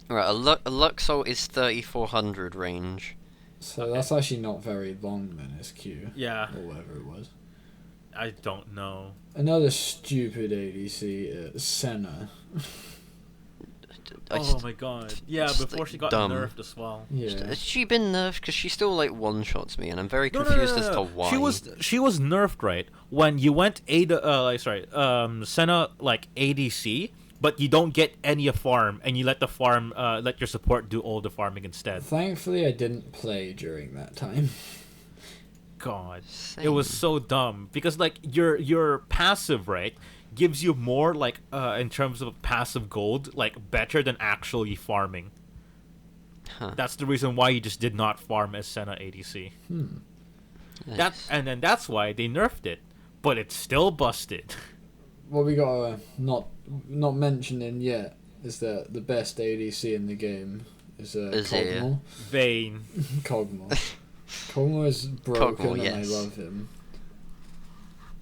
Right, a Luxol is 3,400 range. So that's actually not very long then, it's Q. Yeah, Or whatever it was. I don't know. Another stupid ADC, Senna. Oh my god. Yeah, just, before like, she got dumb. nerfed as well. Yeah. Has she been nerfed? Because she still like one-shots me, and I'm very No, confused no, no, as no. to why. She was nerfed, right? When you went Senna like ADC, but you don't get any farm, and you let the farm let your support do all the farming instead. Thankfully, I didn't play during that time. god, it Same. was so dumb because like your passive, right, gives you more like in terms of passive gold, like better than actually farming. Huh. That's the reason why you just did not farm as Senna ADC. That's why they nerfed it, but it's still busted. What we got not mentioning yet is that the best ADC in the game is Azir. Kog'Maw. Vayne. Kog'Maw. Kog'Maw is broken Kog'Maw, and yes. I love him.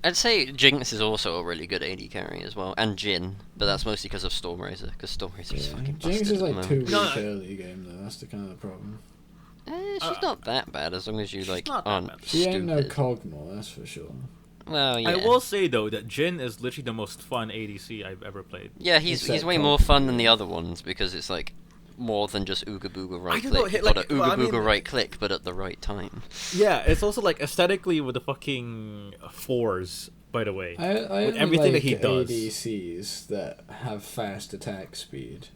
I'd say Jinx is also a really good AD carry as well, and Jhin, but that's mostly because of Stormraiser, because Stormraiser is fucking busted. Jinx is at the like too moment. weak No. early game though. That's the kind of the problem. She's not that bad as long as you like not that aren't bad. She ain't no stupid. Kog'Maw, that's for sure. Well, yeah. I will say though that Jhin is literally the most fun ADC I've ever played. Yeah, he's Except way more fun than the other ones because it's like more than just ooga booga right don't know, click. You've like, got a ooga well, I mean, booga right click, but at the right time. Yeah, it's also like aesthetically with the fucking fours. By the way, I with only everything that like he does. ADCs that have fast attack speed.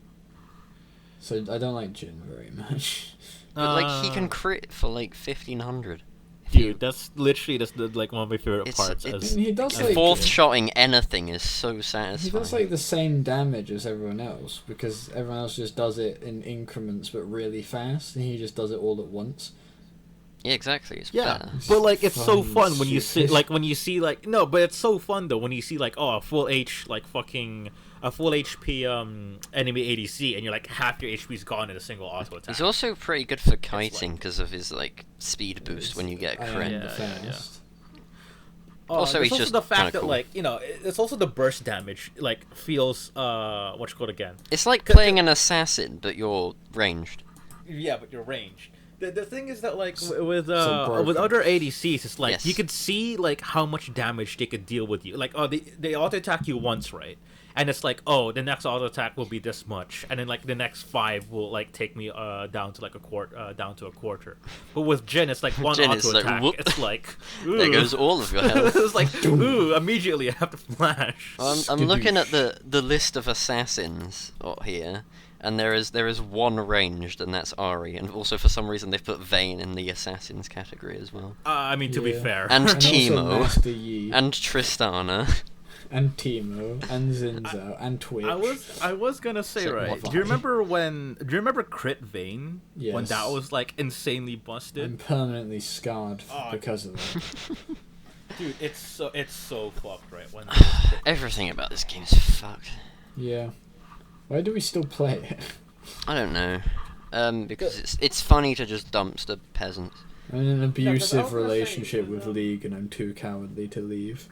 So I don't like Jhin very much. But like he Uh, can crit for like 1500. Dude, that's literally like one of my favorite It's- parts. it's- As He does And like fourth shotting anything is so satisfying. he does like the same damage as everyone else because everyone else just does it in increments but really fast, and he just does it all at once. Yeah, exactly. It's yeah, better. but like it's so Fun fun when you see shit. like no, but it's so fun though when you see like a full HP enemy ADC and you're like half your HP's gone in a single auto attack. He's also pretty good for kiting because of his like speed boost when you get I am crit. the Yeah. fast. Also, there's he's just the fact kinda that cool. like it's also the burst damage like feels what's it called again. It's like playing an assassin, but you're ranged. Yeah, but you're ranged. The thing is that like with broken. other ADCs, it's like Yes. you could see like how much damage they could deal with you. Like they auto attack you once, right? And it's like the next auto attack will be this much, and then like the next 5 will like take me down to like a quarter. But with Jhin, it's like one Jhin auto is like, attack. whoop. It's like There ooh. goes all of your health. It's like ooh, immediately I have to flash. I'm looking at the list of assassins here, and there is one ranged, and that's Ari. And also for some reason they've put Vayne in the assassins category as well. I mean, to be Yeah. fair, And And also Teemo, Master Yi, and Tristana. and Teemo, and Zinzao, and Twitch. I was gonna say So right. what? Do you remember Crit Vayne when that Yes. was like insanely busted? I'm permanently scarred Oh, because of that. Dude, it's so fucked right when. Everything about this game is fucked. Yeah. Why do we still play it? I don't know. Because it's funny to just dumpster peasants. I'm in an I abusive was gonna say, relationship with, with League, and I'm too cowardly to leave.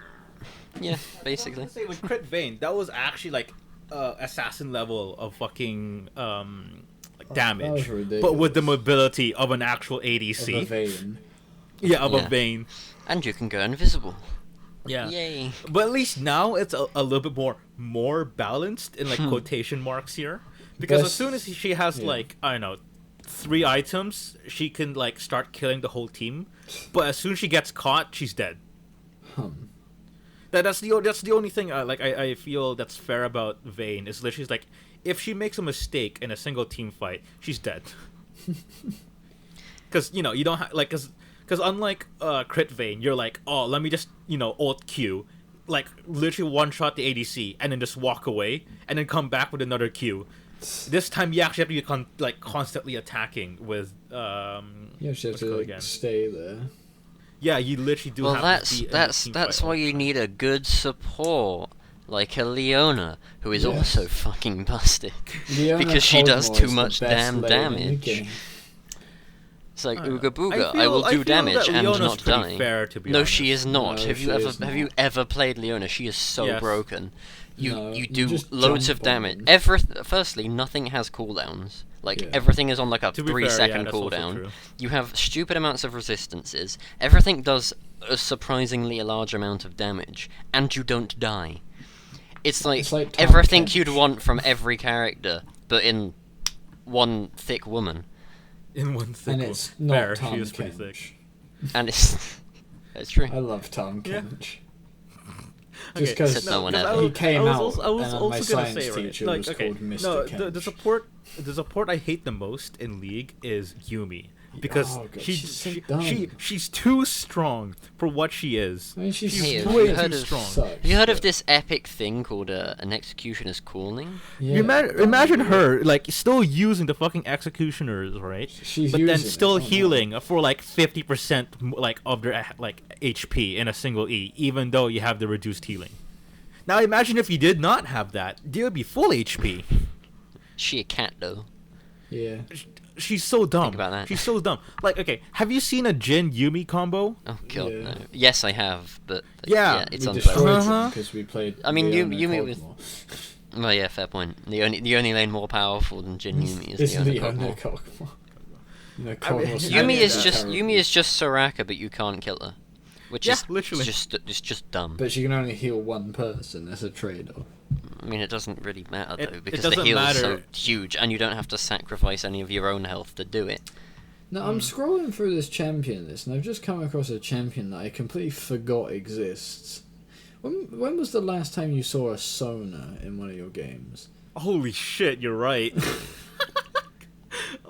Yeah, basically. I was gonna say with Crit Vayne, that was actually like assassin level of fucking like damage, was ridiculous. but with the mobility of an actual Of ADC. a vein. Yeah, of Yeah. a Vayne. And you can go invisible. Yeah. Yay. But at least now it's a little bit more balanced in like quotation marks here, because as Best- soon as she has yeah. like I don't know 3 items, she can like start killing the whole team. But as soon as she gets caught, she's dead. That's the only thing I feel that's fair about Vayne is literally like if she makes a mistake in a single team fight, she's dead. Because you don't because unlike Crit Vayne, you're like, oh, let me just ult Q, like literally one shot the ADC and then just walk away and then come back with another Q. This time you actually have to be constantly attacking with Yeah, she has what's it to called like, again? stay there. Yeah, you literally do. Well, have to be in a team that's fight all why the you time. need a good support like a Leona, who is Yes. also fucking busted. Leona Because she does Kog'Maw too is the much best damn lane in the damage. game. It's like I don't Ooga know. Booga. I I will feel do that damage and Leona's not pretty die. fair, to be No, honest. she is not. No, have she you is have you not. ever played Leona? She is so Yes. broken. You No, you you do just loads of jump on damage. them. Firstly, nothing has cooldowns. Like Yeah. everything is on like a To be 3-second fair, yeah, that's also cooldown. true. You have stupid amounts of resistances. Everything does a surprisingly large amount of damage, and you don't die. It's like Tom everything Kench. you'd want from every character, but in one thick woman. In one thing. And it's not fair. Tom She is pretty Kench. thick. And it's true. I love Tom Yeah. Kench. Okay, Just because Said no one 'cause ever. he came out, I was and also my gonna science say, right, teacher like, was okay, called Mr. no, Kench. the support I hate the most in League is Yumi, because Oh, God, she's so dumb. she's too strong for what she is. I mean, she's Hey, have way you heard too of- strong. Have you heard of this epic thing called an executioner's calling? Yeah. Imagine her like still using the fucking executioners, right? She's but then using it, still oh, no. healing for like 50% like of their like HP in a single E, even though you have the reduced healing. Now imagine if you did not have that, they would be full HP. She a cat though. Yeah. She's so dumb. Think about that. She's so dumb. Like, okay, have you seen a Jin Yumi combo? Oh god, Yeah. no. Yes, I have, but Yeah, it's we unpleasant. destroyed Uh-huh. because we played. I mean, Leona Yumi was- Cogmore. Well, yeah, fair point. The only lane more powerful than Jin Yumi is It's Leona Leona Cogmore. Cogmore. No, I mean, Cogmore's Yumi Yeah, is yeah. just Yumi is just Soraka, but you can't kill her, which Yeah, is literally. it's just dumb. But she can only heal one person. That's a trade-off. I mean, it doesn't really matter It- though it because the doesn't heal is so matter. huge, and you don't have to sacrifice any of your own health to do it. No, I'm scrolling through this champion list, and I've just come across a champion that I completely forgot exists. When was the last time you saw a Sona in one of your games? Holy shit, you're right.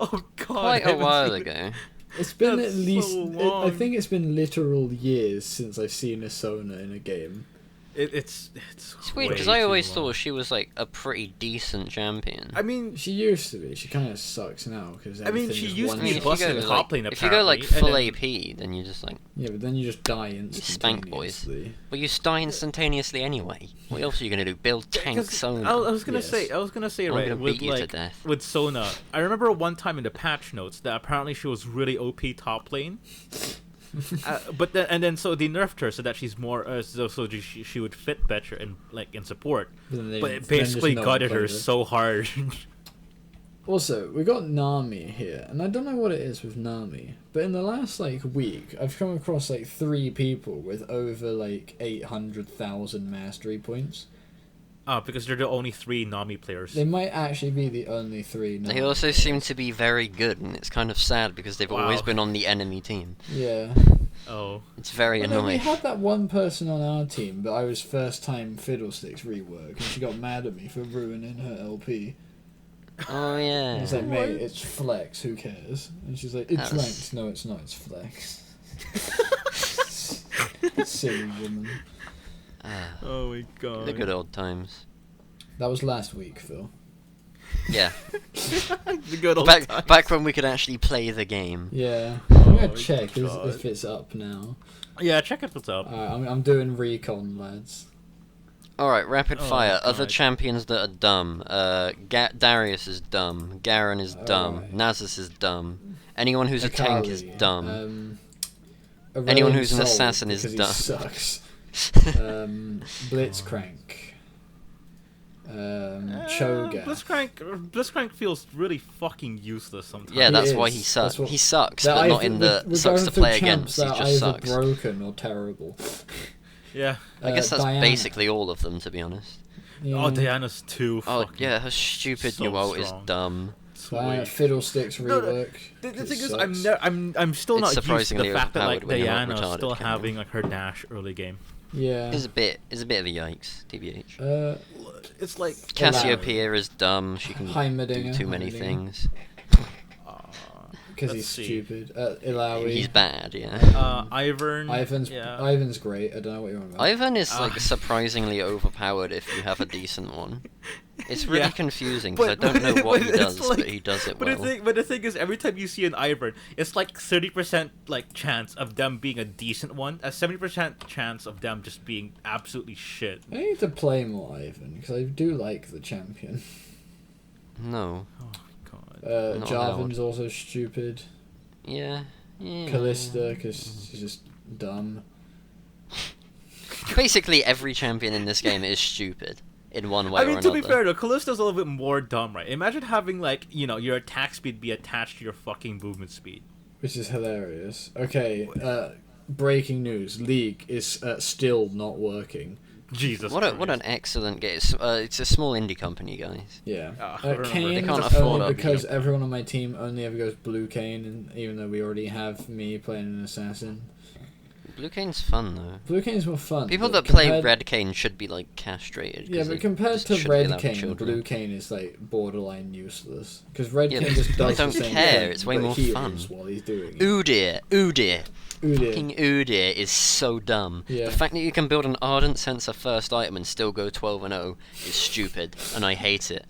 Oh god. Quite I a haven't while seen it. ago. It's been That's at least. so I long. think it's been literal years since I've seen a Sona in a game. It's It's weird way because I too always long. thought she was like a pretty decent champion. I mean, She used to be. She kind of sucks now because I mean, she used to I mean, be if you busted go in like, top lane, if you go like apparently, and full then- AP, then you just like, Yeah, but then you just die spank boys. instantaneously. well, you die instantaneously anyway. What else are you gonna do? Build tank 'Cause Sona? I was gonna Yes. say, I'm right, gonna with beat you to like death. with Sona. I remember one time in the patch notes that apparently she was really OP top lane. But then so they nerfed her so that she's more so she would fit better in like in support. But then But then it just basically no one gutted her played it. so hard. Also, we got Nami here, and I don't know what it is with Nami, but in the last like week, I've come across like 3 people with over like 800,000 mastery points. Because they're the only 3 Nami players. They might actually be the only 3. They Nami also players. seem to be very good, and it's kind of sad because they've always Wow. been on the enemy team. Yeah. Oh. It's very Well, no, we annoying. had that one person on our team, but I was first time Fiddlesticks rework, and she got mad at me for ruining her LP. Oh I yeah. was like, mate, What? it's flex, who cares? And she's like, it's That's- ranked. No, it's not, it's flex. Silly woman. Ah, Oh my god. the good old times. That was last week, Phil. Yeah. The good old back times. back when we could actually play the game. Yeah. Oh I'm gonna my check God. if it's up now. Yeah, check it what's up. Alright, I'm doing recon, lads. All right, rapid Oh, fire. Other God. champions that are dumb. Darius is dumb. Garen is dumb. Alright. Nasus is dumb. Anyone who's a tank is Akali, dumb. Aurelion Anyone who's an Sol, assassin is because he dumb. sucks. Blitzcrank. Cho'Gath. Blitzcrank feels really fucking useless sometimes. Yeah, He that's why is. he sucks. That's what- He sucks, They're but not either- in the we're sucks going to for play champs against. He that are just either sucks. broken or terrible. Yeah. I guess that's Diana. basically all of them, to be honest. Yeah. Oh, Diana's too Oh fucking... yeah, her stupid so new ult is strong. dumb. Diana, sweet. Fiddlesticks No, rework. The 'cause thing it is, sucks. I'm still It's not used to surprisingly the fact that like overpowered when you're not Diana's retarded, still Cameron. having like her dash early game. Yeah. It's a bit of a yikes, tbh. It's like Cassiopeia is dumb. She can do Heimerdinger, too many Heimerdinger. things. Because Let's he's see. stupid. Ilaoi. He's bad, yeah. Ivern. Ivan's Yeah. Ivan's great. I don't know what you're on about. Ivan is Ah. like surprisingly overpowered if you have a decent one. It's really Yeah. confusing because I But- don't know what but he it's does, like- but he does it But well. the thing is, every time you see an Ivern, it's like 30% like chance of them being a decent one, a 70% chance of them just being absolutely shit. I need to play more Ivan because I do like the champion. No. Oh my god. Not Jarvan's also stupid. Yeah. Yeah. Callista because she's just dumb. Basically, every champion in this game is stupid in one way I or mean, another. to be fair though, Callisto's a little bit more dumb, right? Imagine having like, you know, your attack speed be attached to your fucking movement speed. Which is hilarious. Okay, breaking news. League is still not working. Jesus what Christ. an excellent game. It's a small indie company, guys. Yeah. I remember. Kane They can't is afford only it. because everyone on my team only ever goes blue Kane, and even though we already have me playing an assassin. Blue Kane's fun though. Blue Kane's more fun. People but that play compared- Red Cane should be like castrated. Yeah, 'cause but they compared just to shouldn't be Red allowed Cane, children. Blue Cane is like borderline useless. Because Red Yeah, Cane but just people does don't the same care, thing, it's way but more heals fun. while he's doing it. Udyr. Udyr. Fucking Udyr is so dumb. Yeah. The fact that you can build an Ardent Sensor first item and still go 12-0 is stupid, and I hate it.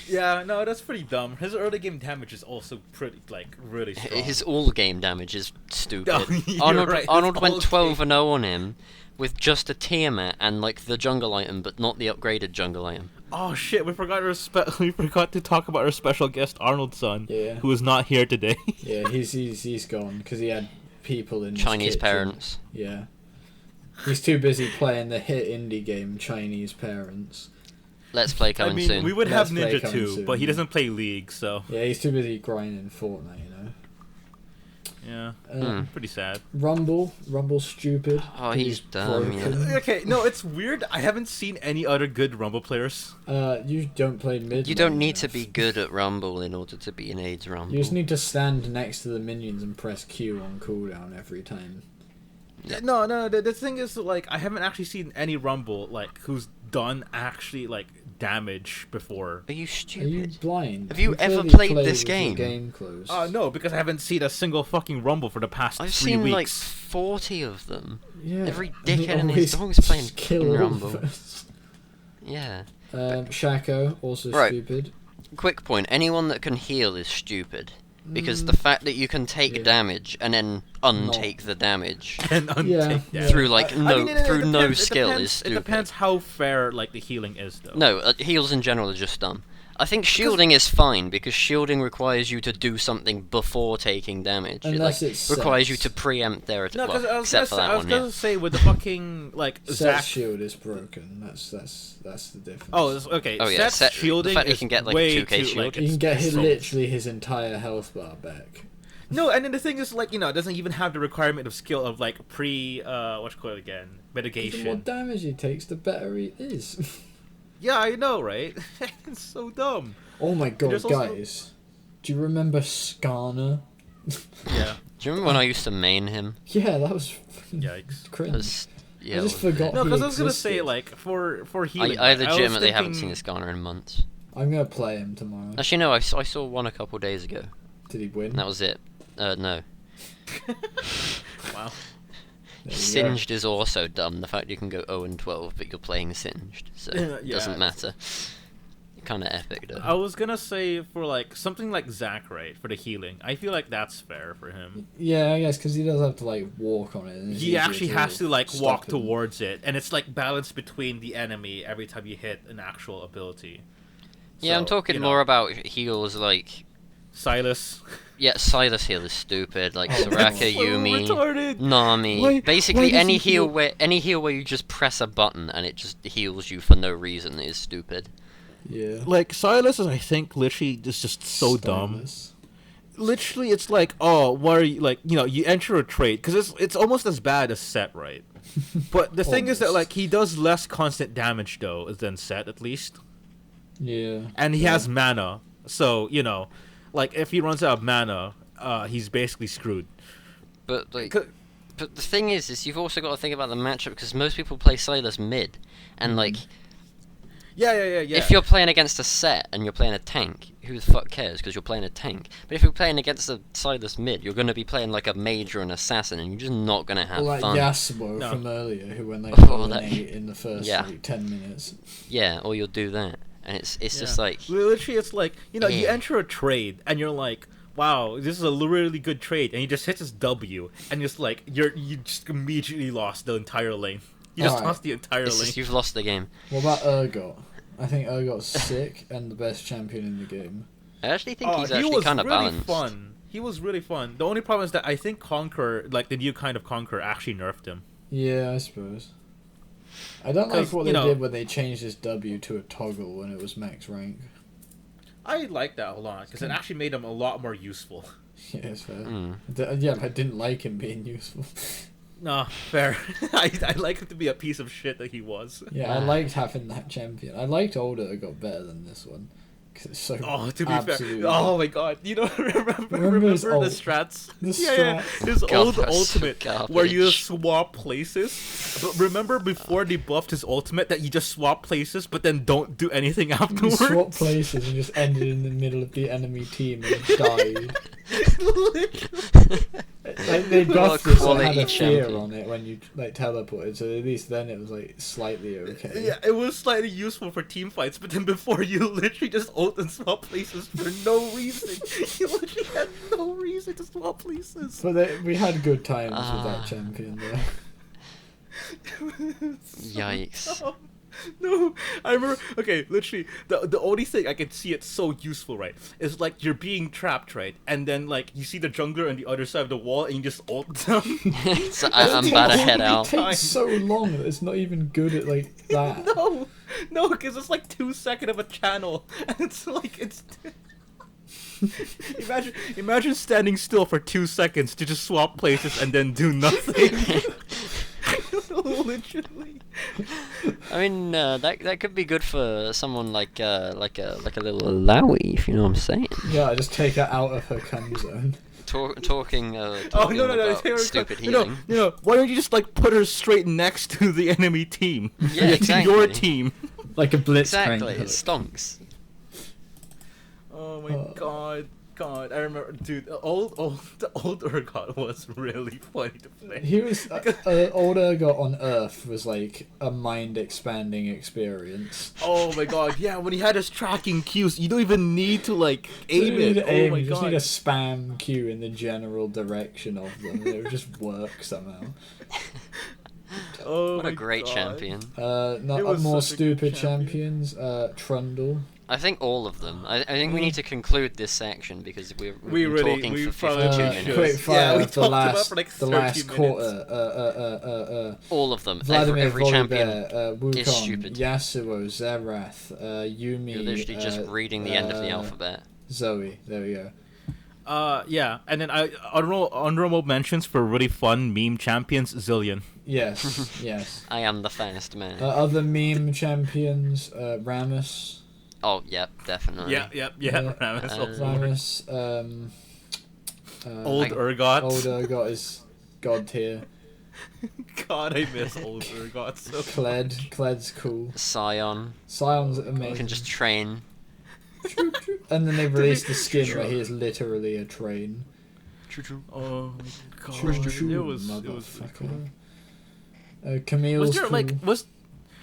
Yeah, no, that's pretty dumb. His early game damage is also pretty, like, really strong. His all game damage is stupid. Oh, you're Arnold, right, his Arnold went all 12-0 on him with just a Tiamat and like the jungle item, but not the upgraded jungle item. Oh shit, we forgot we forgot to talk about our special guest Arnold's son, Yeah. who is not here today. Yeah, he's gone because he had people in his Chinese kitchen. parents. Yeah. He's too busy playing the hit indie game Chinese Parents. Let's play I coming mean, soon. we would Let's have Play Ninja coming too, soon, but he yeah. doesn't play League, so Yeah, he's too busy grinding Fortnite, yeah, pretty sad. Rumble's stupid. Oh, he's dumb, yeah. Okay, no, it's weird. I haven't seen any other good Rumble players. You don't play mid. You don't lane need to enough. be good at Rumble in order to be an AIDS Rumble. You just need to stand next to the minions and press Q on cooldown every time. Yeah. No. The thing is, like, I haven't actually seen any Rumble like who's done actually like damage before. Are you Are you stupid? blind? Have you ever clearly played play this with your game? Game closed. No, because I haven't seen a single fucking Rumble for the past I've 3 seen weeks. like 40 of them. Yeah. every and he dickhead and his always dog's playing just kill fucking all of Rumble. us. Yeah. Shaco also Right. stupid. Quick point: anyone that can heal is stupid. Because the fact that you can take yeah. damage and then untake the damage And untake Yeah, damage. yeah. through like no it through no depends- skill depends, is stupid. It depends how fair like the healing is, though. No, heals in general are just dumb. I think shielding is fine because shielding requires you to do something before taking damage. Unless it it's requires you sets. to preempt their attack. No, because I was except for gonna say, that I was one, gonna yeah. say with the fucking like Set's Zac. shield is broken. That's the difference. Oh, okay. Oh, yeah, Set's shielding the fact that you is can get, like, way 2k too, shield. like, you can get it's so- literally his entire health bar back. No, and then the thing is, like, it doesn't even have the requirement of skill of like what you call it again, The more mitigation. damage he takes, the better he is. Yeah, I know, right? It's so dumb. Oh my god, There's also- guys! Do you remember Skarner? Yeah. Do you remember when I used to main him? Yeah, that was Yikes. cringe. Yeah, I just it was forgot. No, he because I was gonna say existed. like for healing. I was legitimately haven't thinking- seen a Skarner in months. I'm gonna play him tomorrow. Actually, no, I saw one a couple days ago. Did he win? And that was it. No. Wow. There you go. Singed is also dumb. The fact you can go 0-12, but you're playing Singed, so it Yeah. doesn't matter. Kind of epic though. I was gonna say for like something like Zac, right, for the healing. I feel like that's fair for him. Yeah, I guess because he does have to like walk on it. and it's He easier actually has to like stop walk him. towards it, and it's like balanced between the enemy every time you hit an actual ability. Yeah, I'm So, talking you know, more about heals like. Silas. Yeah, Silas heal is stupid. Like Oh, Soraka, so Yumi, retarded. Nami. Why Basically, does any he heal heal- where you just press a button and it just heals you for no reason is stupid. Yeah. Like Silas is, I think, literally is just so dumb. Stylus. Literally, it's like, oh, what are you like? You enter a trade because it's almost as bad as Set, right? But the thing is that Almost. like he does less constant damage though than Set at least, Yeah. and he Yeah. has mana. So like if he runs out of mana, he's basically screwed. But like, Co- but the thing is you've also got to think about the matchup because most people play Silas mid, and like Yeah. if you're playing against a Set and you're playing a tank, who the fuck cares? Because you're playing a tank. But if you're playing against a Silas mid, you're going to be playing like a mage or an assassin, and you're just not going to have Or like fun. Yasuo No. from earlier, who went like Oh, that- 0-8 in the first Yeah. like 10 minutes. Yeah, or you'll do that, and it's just like. literally, it's like you Yeah. enter a trade and you're like, wow, this is a really good trade, and he just hits his W, and it's like you just immediately lost the entire lane. You just Alright. lost the entire It's lane. just, you've lost the game. What about Urgot? I think Urgot's sick and the best champion in the game. I actually think he's he actually was kind of really balanced. fun. He was really fun. The only problem is that I think Conquer, like the new kind of Conquer, actually nerfed him. Yeah, I suppose. I don't like 'Cause, what you they know- did when they changed his W to a toggle when it was max rank. I like that a lot because it actually made him a lot more useful. Yeah, it's fair. Mm. Yeah, but I didn't like him being useful. No, fair. I like him to be a piece of shit that he was. Yeah, I liked having that champion. I liked older it got better than this one. 'cause it's so Oh, to be absolutely- fair, oh my god, you don't remember his the ult- strats? the Yeah, strat. his God, old that's ultimate garbage. where you swap places. But remember before they buffed his ultimate that you just swap places, but then don't do anything You afterwards. swap places and just ended in the middle of the enemy team and died. Like they buffed What a this and had quality a fear champion. on it when you like teleported, so at least then it was like slightly okay. Yeah, it was slightly useful for team fights, but then before you literally just ult and swap places for no reason. You literally had no reason to swap places. But we had good times with Ah. that champion though. Yikes. No, I remember. Okay, literally, the only thing I can see it so useful, right, is like you're being trapped, right, and then like you see the jungler on the other side of the wall, and you just ult them. So I'm about to head It out. takes so long that it's not even good at like that. No, because it's like 2 seconds of a channel, and it's like it's. Imagine standing still for 2 seconds to just swap places and then do nothing. Literally. I mean, that could be good for someone like a little Alawi, if you know what I'm saying. Yeah, just take her out of her cum zone. Talking Oh talking no! about Here it stupid comes. healing. No. Why don't you just like put her straight next to the enemy team? Yeah, To exactly. your team. Like a blitzcrank. Exactly, it hook. stonks. Oh my god! I remember, dude. The old Urgot was really funny to play. He was old Urgot on Earth was like a mind expanding experience. Oh my god! Yeah, when he had his tracking cues, you don't even need to like aim You need it. to aim, Oh my you just god! need a spam cue in the general direction of them. It would just work somehow. Oh What my a great God. champion. Not It was more such a good stupid champion. champions. Trundle. I think all of them. I think we need to conclude this section because we've We been really- talking we for probably 52 should. minutes. Quick Yeah, fire we of the talked about last, for like the 30 last minutes. quarter. All of them. Vladimir Every champion. Volibear, is Wukong, stupid. Yasuo, Zerath, Yumi. You're literally just reading the end of the uh, alphabet. Zoe. There we go. Yeah, and then honorable mentions for really fun meme champions. Zillion. Yes, yes. I am the fast man. Other meme champions, Rammus. Oh, yep, definitely. Yeah. Rammus, Uh, oh, Lord. Rammus. Old Urgot. Old Urgot is god tier. God, I miss old Urgot so. Kled's cool. Scion. Scion's You amazing. can just train. And then they released the skin where he is literally a train. Oh my god, Choo-choo, it was motherfucker. cool. Camille's Was there cool. like was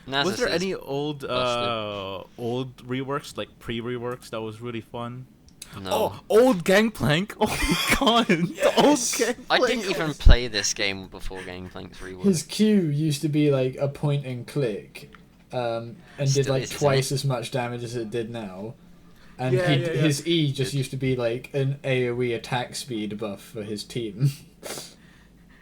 Nasus there is any old busted. old reworks, like pre-reworks, that was really fun? No. Oh, old Gangplank! Oh my god, the old Yes. Gangplank! I didn't even play this game before Gangplank's rework. His Q used to be like a point and click, and did Still like is, isn't twice as much damage as it did now. And Yeah, yeah. his E just used to be like an AoE attack speed buff for his team.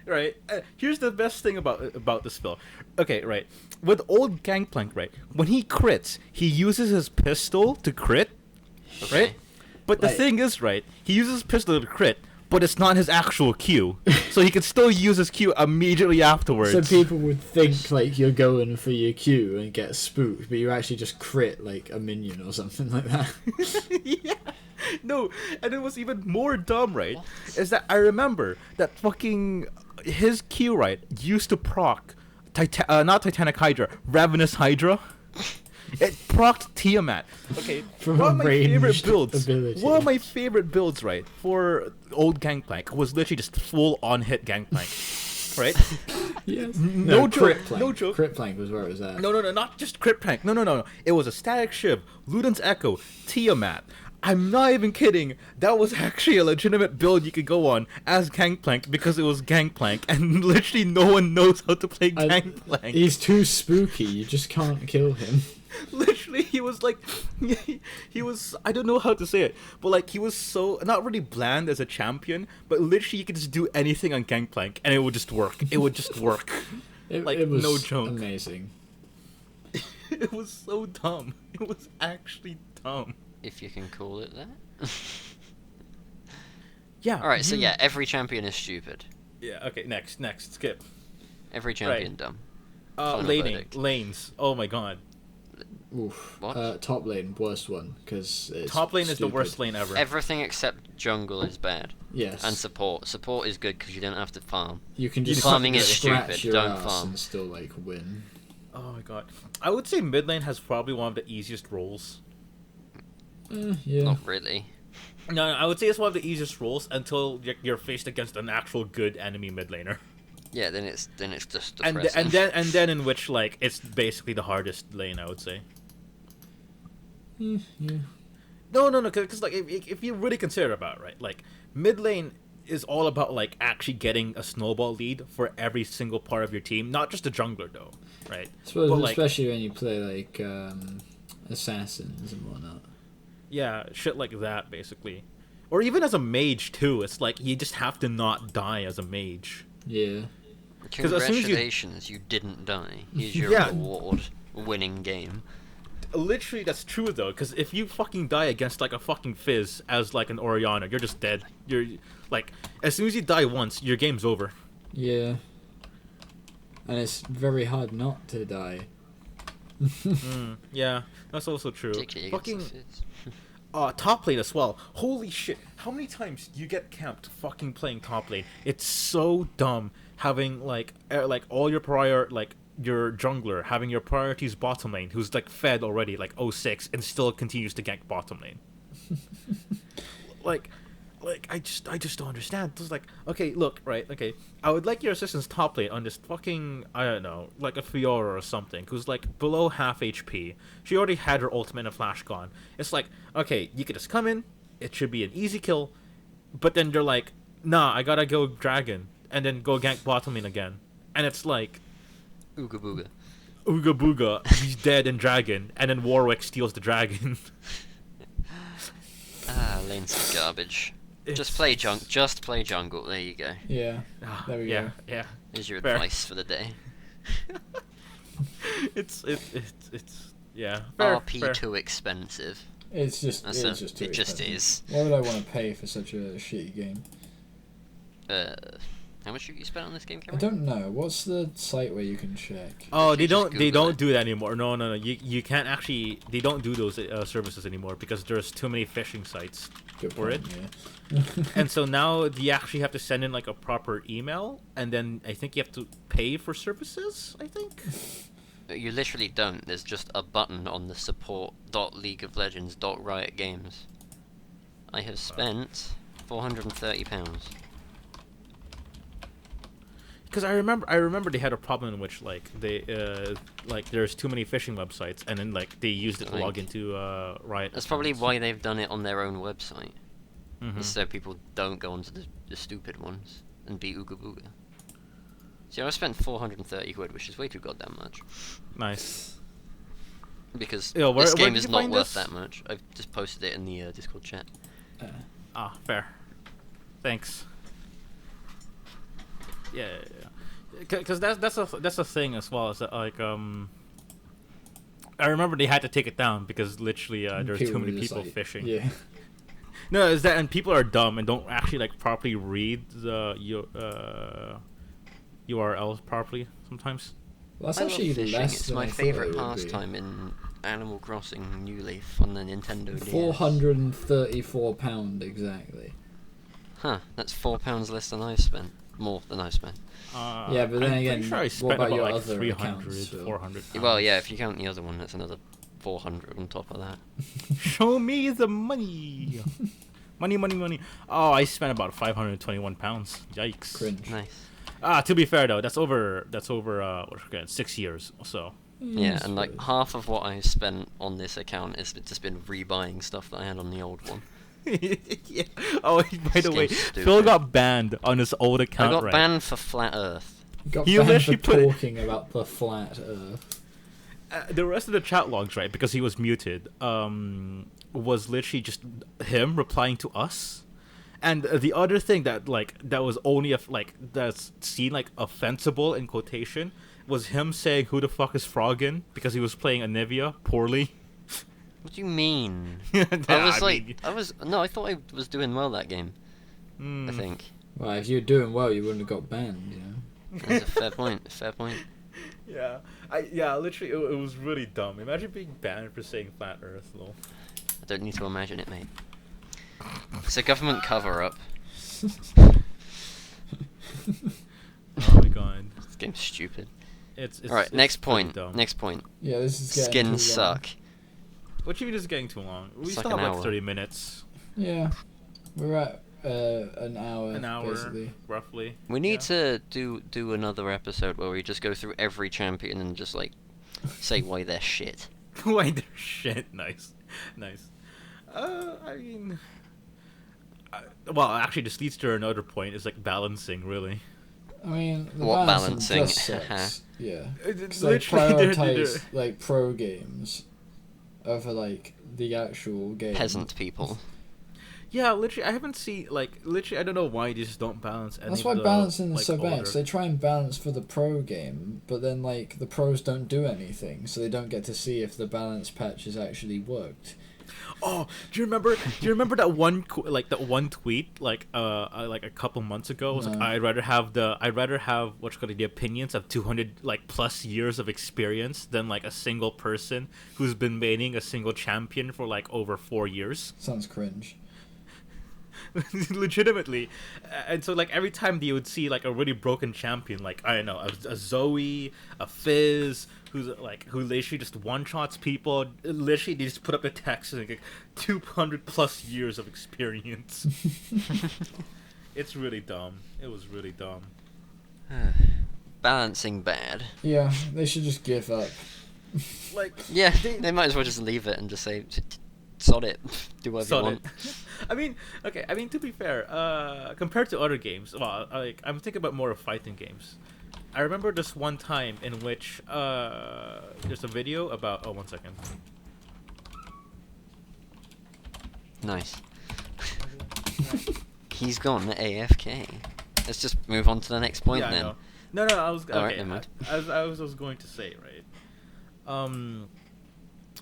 Right. Here's the best thing about this spell. Okay, right. With old Gangplank, right, when he crits, he uses his pistol to crit, Okay. right? But the Like- thing is, right, he uses his pistol to crit, but it's not his actual Q. So he can still use his Q immediately afterwards. So people would think like you're going for your Q and get spooked, but you actually just crit like a minion or something like that. Yeah. No, and it was even more dumb, right? Is that I remember that fucking his Q, right, used to proc not Titanic Hydra, Ravenous Hydra. It procced Tiamat. Okay, From one a of my favorite ranged builds. ability. One of my favorite builds, right, for old Gangplank was literally just full on hit Gangplank, right? Yes. No joke, Crit plank. no joke. Crit plank was where it was at. No, not just Crit Plank. No. It was a Static Shiv, Luden's Echo, Tiamat. I'm not even kidding. That was actually a legitimate build you could go on as Gangplank because it was Gangplank, and literally no one knows how to play Gangplank. He's too spooky. You just can't kill him. Literally, he was like, he was, I don't know how to say it, but like, he was so, not really bland as a champion, but literally you could just do anything on Gangplank, and it would just work. It would just work. Like, It was no joke. amazing. It was so dumb. It was actually dumb. If you can call it that. Yeah. Alright, so you- yeah, every champion is stupid. Yeah, okay, next, skip. Every champion dumb. Final Laning, verdict. lanes. Oh my god. Oof. What? Top lane, worst one, because Top lane is the worst lane ever. Everything except jungle is bad. Yes. And support. Support is good because you don't have to farm. You can just Farming is scratch stupid, your don't ass farm. and still like win. Oh my god. I would say mid lane has probably one of the easiest roles. Yeah. Not really. No, I would say it's one of the easiest roles until you're faced against an actual good enemy mid laner. Yeah, then it's just And depressing. then in which like it's basically the hardest lane, I would say. Yeah. No, because like if you really consider about it, right, like mid lane is all about like actually getting a snowball lead for every single part of your team, not just the jungler though, right? I suppose, But, like- especially when you play like assassins and whatnot. Yeah, shit like that basically, or even as a mage too. It's like you just have to not die as a mage. Yeah. 'Cause as soon as you- Congratulations, you didn't die. Here's your Yeah. reward. Winning game. Literally, that's true though, because if you fucking die against like a fucking Fizz as like an Orianna, you're just dead. You're like, as soon as you die once, your game's over. Yeah. And it's very hard not to die. Yeah, that's also true. Particularly Fucking against the Fizz. top lane as well. Holy shit! How many times do you get camped fucking playing top lane? It's so dumb having like all your your jungler having your priorities bottom lane, who's like fed already like 06 and still continues to gank bottom lane. like I just don't understand. It's like, okay, look, right, okay, I would like your assistant's top lane on this fucking, I don't know, like a Fiora or something, who's like below half HP. She already had her ultimate and flash gone. It's like, okay, you could just come in, it should be an easy kill, but then you're like, nah, I gotta go dragon, and then go gank bottom lane again. And it's like, Ooga booga. Ooga booga, he's dead in dragon, and then Warwick steals the dragon. Lane's garbage. It's- Just play jungle. There you go. Yeah. Ah, There we yeah, go. yeah. Here's your Fair. advice for the day. it's yeah. Fair, RP fair. too expensive. It's just That's it's just too it just expensive. is. Why would I want to pay for such a shitty game? How much have you spent on this game, I Cameron? don't know. What's the site where you can check? Oh, You they just don't Google it. do that anymore. No. You can't actually. They don't do those services anymore because there's too many phishing sites. Good for point, it? Yeah. And so now you actually have to send in like a proper email, and then I think you have to pay for services. I think. You literally don't. There's just a button on the support.leagueoflegends.riot games. I have spent £430. Because I remember they had a problem in which like they like there's too many phishing websites, and then like they used it to log Like- into Riot. That's probably accounts. why they've done it on their own website. Mhm. So people don't go onto the stupid ones and be ooga booga. See, I spent 430 quid, which is way too goddamn much. Nice. Because Yeah, where- this where game did is you not find worth this? that much. I've just posted it in the Discord chat. Ah, fair. Thanks. Yeah. Because that's a thing as well. Is that like I remember they had to take it down because literally there's too many were just people like- fishing. Yeah. No, is that and people are dumb and don't actually like properly read the URLs properly sometimes. Well, that's I love actually fishing. less It's than my I thought favourite it would be. pastime in Animal Crossing New Leaf on the Nintendo DS. £434 exactly. Huh, that's £4 less than I've spent. More than I've spent. Yeah, but then I'm again, pretty sure I what spent about about your like other 300, accounts, Phil? 400. Well, yeah, if you count the other one, that's another 400 on top of that. Show me the money. money. Oh, I spent about 521 pounds. Yikes. Cringe. Nice. To be fair though, that's over 6 years. So. Yeah, I and like suppose. half of what I've spent on this account is just been rebuying stuff that I had on the old one. Yeah. Oh, by the This way, game's Phil stupid. got banned on his old I account. got right? banned for Flat Earth. Got You banned for literally put it- talking about the flat Earth. The rest of the chat logs, right, because he was muted, was literally just him replying to us. And the other thing that was only that's seen like offensible in quotation was him saying who the fuck is Froggen because he was playing Anivia poorly. What do you mean? Yeah, I was mean, I thought I was doing well that game. mm, I think. Well, if you were doing well, you wouldn't have got banned, you know. That's a fair point. Fair point. Literally, it was really dumb. Imagine being banned for saying flat Earth, though. I don't need to imagine it, mate. It's a government cover-up. Oh my god. This game's stupid. It's Alright, it's next pretty point. dumb. Next point. Yeah, this is getting too long. Skins suck. What you mean is getting too long? We It's still like have an like hour. 30 minutes. Yeah, we're at an hour. An hour, basically. roughly. We need to do another episode where we just go through every champion and just like say why they're shit. Why they're shit. Nice. I mean... well, actually, this leads to another point. It's like balancing, really. I mean, the What balancing balancing? just sucks. Yeah. It's 'Cause they literally prioritize like pro games over like the actual game. Peasant people. Yeah, literally, I haven't seen, like, literally, I don't know why they just don't balance any That's of why the, balancing is like, so bad. older- 'Cause they try and balance for the pro game, but then like the pros don't do anything, so they don't get to see if the balance patch has actually worked. Oh, do you remember that one that one tweet like a couple months ago? It was like No. I'd rather have what's called the opinions of 200 like plus years of experience than like a single person who's been maining a single champion for like over 4 years. Sounds cringe. Legitimately. And so like every time they would see like a really broken champion, like I don't know, a Zoe, a Fizz, who literally just one shots people, literally they just put up the text and like 200 plus years of experience. It's really dumb. It was really dumb. Balancing bad. Yeah, they should just give up. Like Yeah, they might as well just leave it and just say, sod it, do whatever you Sod want. it. I mean, to be fair, compared to other games, well, I'm thinking about more of fighting games. I remember this one time in which there's a video about. Oh, 1 second. Nice. He's gone AFK. Let's just move on to the next point Yeah, I then. know. No, I was okay. Alright, never mind. I was going to say, right.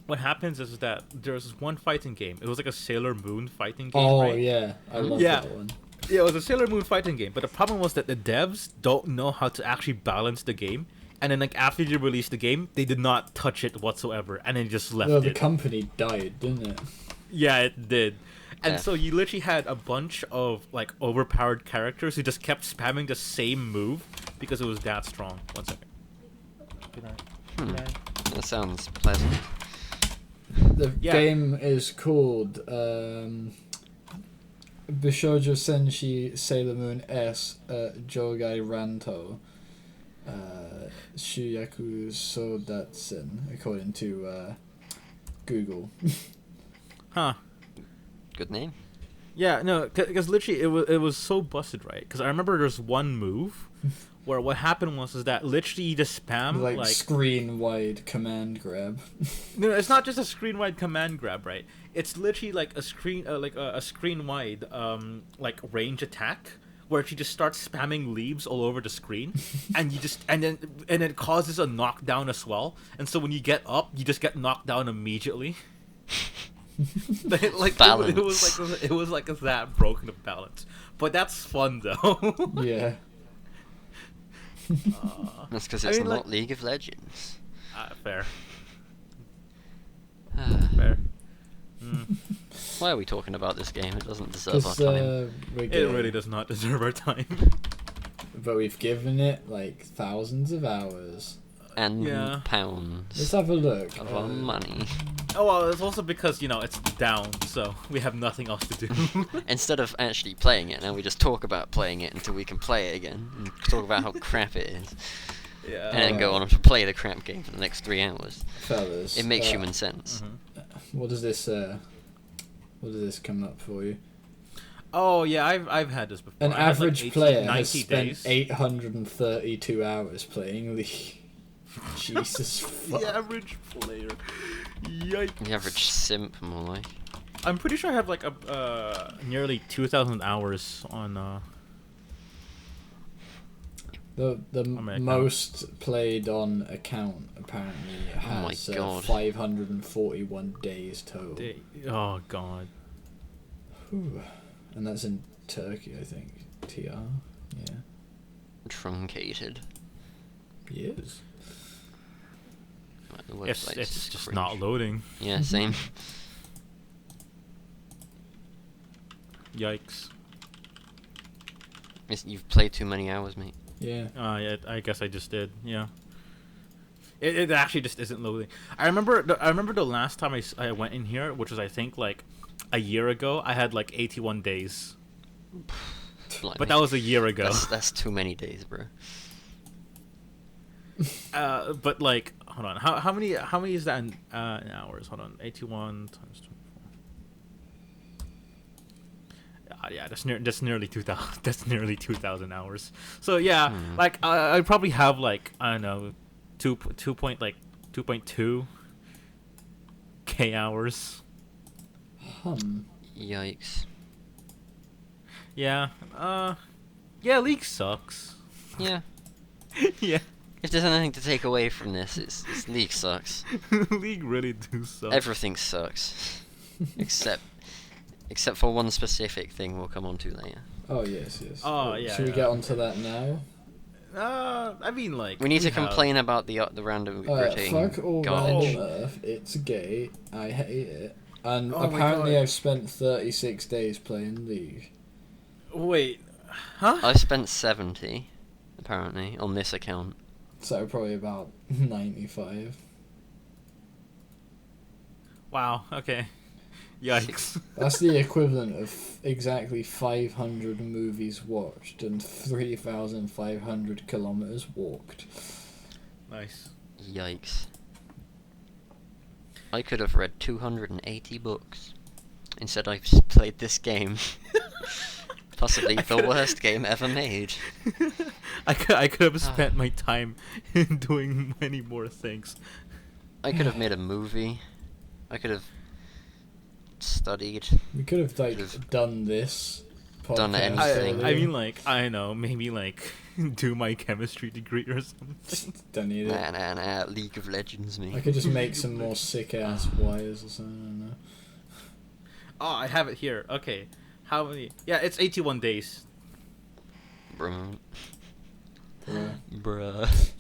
What happens is that there's this one fighting game. It was like a Sailor Moon fighting game. Oh right? yeah, I love Yeah. that one. Yeah, it was a Sailor Moon fighting game, but the problem was that the devs don't know how to actually balance the game. And then, like, after they released the game, they did not touch it whatsoever, and then just left No, the it. company died, didn't it? Yeah, it did. And Yeah. so you literally had a bunch of, like, overpowered characters who just kept spamming the same move because it was that strong. 1 second. Good night. Hmm. Good night. That sounds pleasant. The Yeah. game is called Bishoujo Senshi Sailor Moon S Jogai Ranto Shuyaku Sodatsen, according to Google. Huh. Good name. Yeah, no, because literally it was so busted, right? Because I remember there's one move where what happened was is that literally you just spam like like screen wide command grab. no, it's not just a screen wide command grab, right? It's literally like a screen a screen wide like range attack where she just starts spamming leaves all over the screen, and then it causes a knockdown as well. And so when you get up, you just get knocked down immediately. Like it was like that broken of balance, but that's fun though. Yeah. That's because I it's mean, not like- League of Legends. Fair. Fair. Mm. Why are we talking about this game? It doesn't deserve our Because time. we're It good, really does not deserve our time. but we've given it like thousands of hours. And yeah. Let's pounds have a look. of our money. Oh well, it's also because it's down, so we have nothing else to do. Instead of actually playing it, now we just talk about playing it until we can play it again. And talk about how crap it is. Yeah. And then go on to play the crap game for the next 3 hours. Fellas, It makes human sense. Mhm. What does this come up for you? Oh yeah, I've had this before. An I had, like, average 80, player 90 has spent days. 832 hours playing League. Jesus fuck. The average player. Yikes. The average simp, more like. I'm pretty sure I have like a nearly 2,000 hours on. The my account. most played on account apparently Oh my has God. 541 days total. Oh god. Whew. And that's in Turkey, I think. TR. Yeah. Truncated. Yes. The It's website it's is just cringe. not loading. Yeah, same. Yikes. You've played too many hours, mate. Yeah. Yeah, I guess I just did. Yeah. It actually just isn't loading. I remember the last time I went in here, which was I think like a year ago. I had like 81 days, Blimey. but that was a year ago. That's too many days, bro. But like, hold on. How many is that in hours? Hold on. 81 times 24. Yeah, that's nearly 2,000. That's nearly 2,000 hours. So yeah, like I probably have like I don't know, 2.2 k hours. Yikes. Yeah. Yeah, League sucks. Yeah. Yeah. If there's anything to take away from this, it's League sucks. League really do suck. Everything sucks, except for one specific thing we'll come on to later. Oh yes. Oh, yeah, Should we yeah. get onto that now? I mean, like We need to have- complain about the random routine Fuck all garbage. random Earth. It's gay. I hate it. And Oh my apparently God. I've spent 36 days playing League. Wait, huh? I've spent 70, apparently, on this account. So probably about 95. Wow. Okay. Yikes. That's the equivalent of exactly 500 movies watched and 3,500 kilometers walked. Nice. Yikes. I could have read 280 books. Instead, I've played this game. Possibly the worst game ever made. I could have spent my time in doing many more things. I could have made a movie. I could have studied. We could have Could've done this. done podcast anything. I earlier. mean, like I don't know, maybe like do my chemistry degree or something. Don't need it. Nah, League of Legends, me. I could just make some more sick ass wires or something. I don't know. Oh, I have it here. Okay, how many? Yeah, it's 81 days. Bruh. Bruh. Bruh.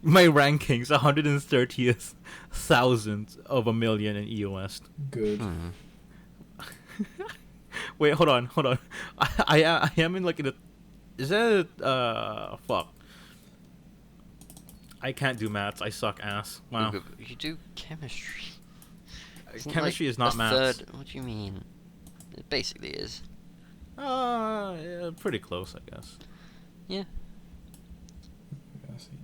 My rankings 130th thousandth of a million in EOS. Good. Hmm. Wait, hold on. I am in like in a. Is that fuck? I can't do maths. I suck ass. Wow. You do chemistry. Isn't, Chemistry like, is not a maths. third- What do you mean? It basically is. Yeah, pretty close, I guess. Yeah. I see.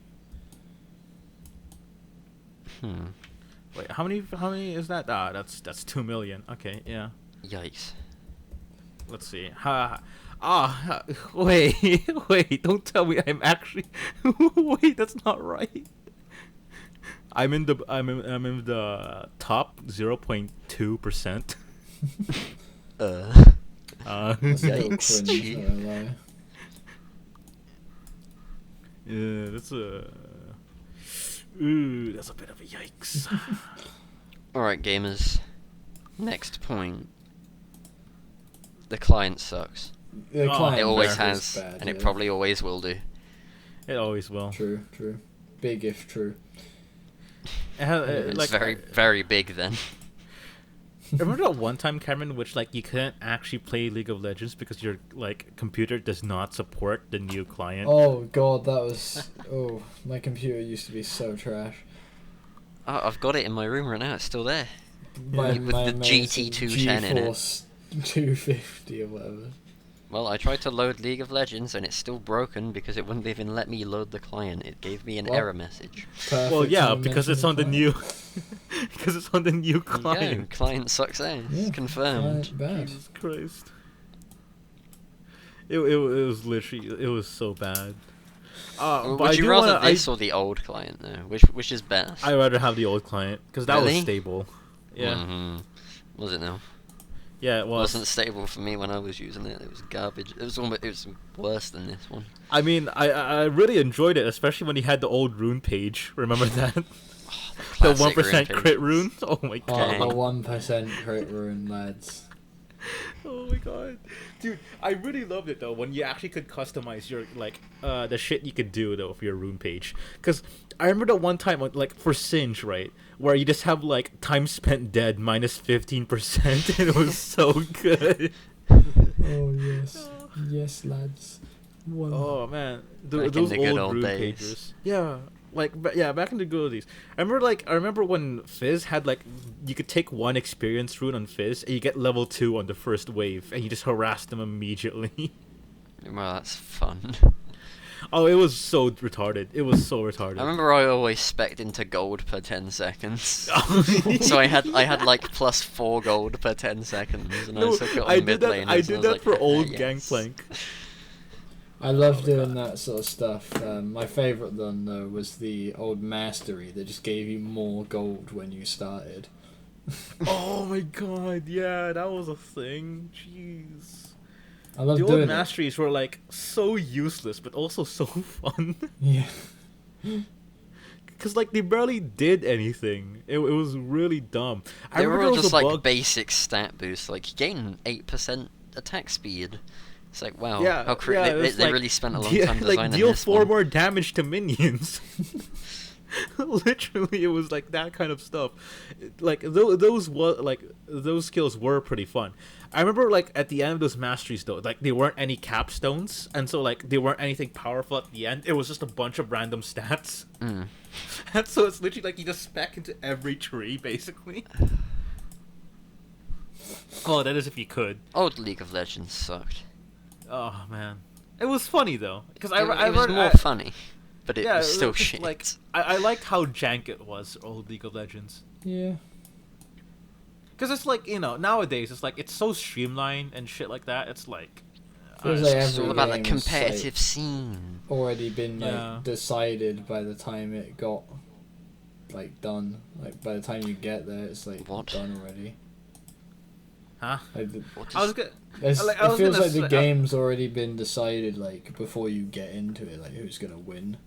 Wait, how many is that? Ah, that's 2 million. Okay, yeah. Yikes. Let's see. Wait, don't tell me I'm actually. Wait, that's not right. I'm in the top 0.2%. That's a little Yikes. cringe, not gonna lie. Yeah, that's a. Ooh, that's a bit of a yikes. Alright, gamers. Next point. The client sucks. The Oh, client It always is has, bad, and it yeah. probably always will do. It always will. True. Big if true. It's Like, very, very big then. remember that one time, Cameron, which like you couldn't actually play League of Legends because your like computer does not support the new client. Oh god, that was. Oh, my computer used to be so trash. Oh, I've got it in my room right now. It's still there. My, With the amazing GT210 in it. GeForce 250 or whatever. Well, I tried to load League of Legends and it's still broken because it wouldn't even let me load the client. It gave me an What? error message. Perfect Well, yeah, time to because it's mention on the client. new. Because it's on the new There you client. go, client sucks ass. Yeah, Confirmed. client bad. Jesus Christ. It was literally it was so bad. But Would I you do rather wanna- this or the old client though? Which is best? I rather have the old client because that Really? was stable. Yeah, Mhm. Was it now? yeah, it was. Wasn't stable for me when I was using it. It was garbage. It was worse than this one. I mean, I really enjoyed it, especially when he had the old rune page. Remember that? The Classic 1% rune crit rune. Oh my Oh, god. the 1% crit rune, lads. Oh my god, dude! I really loved it though when you actually could customize your like the shit you could do though for your rune page. Cause I remember the one time like for Singe, right, where you just have like time spent dead minus 15%, and it was so good. Oh yes, yes, lads. One. Oh man, Back in those the good old old rune days. pages. Yeah, yeah, back in the good old days. I remember when Fizz had like you could take one experience rune on Fizz and you get level 2 on the first wave and you just harass them immediately. Well, that's fun. Oh, it was so retarded. It was so retarded. I remember I always spec'd into gold per 10 seconds. So I had like plus 4 gold per 10 seconds, and I No, took it on I mid did laners. that. I and did was that like, for old yes. Gangplank. I love doing that sort of stuff. My favourite one though was the old mastery that just gave you more gold when you started. Oh my god, yeah, that was a thing. Jeez. I love The doing old it. masteries were like so useless, but also so fun. Yeah. Cause like they barely did anything. It was really dumb. I They remember were there all was just a like bug. basic stat boosts, like you gain 8% attack speed. It's like, wow, Yeah, how yeah, they it's they like, really spent a long deal- time like designing deal this 4 one. more damage to minions. Literally, it was like that kind of stuff. Like those skills were pretty fun. I remember like at the end of those masteries though, like they weren't any capstones, and so like they weren't anything powerful at the end. It was just a bunch of random stats, Mm. and so it's literally like you just spec into every tree basically. Oh, that is if you could. Old League of Legends sucked. Oh man, it was funny though because It was more funny, but it was still just, shit. Like I liked how jank it was, old League of Legends. Yeah. Because it's like, nowadays it's like it's so streamlined and shit like that. It's like Feels like It's all every about the game is, competitive like, scene. already been like Yeah. decided by the time it got like done. Like by the time you get there, it's like What? done already. huh? Like, What I was is- gonna. it's, like, I it was feels gonna like the say- game's already been decided like before you get into it, like who's gonna win.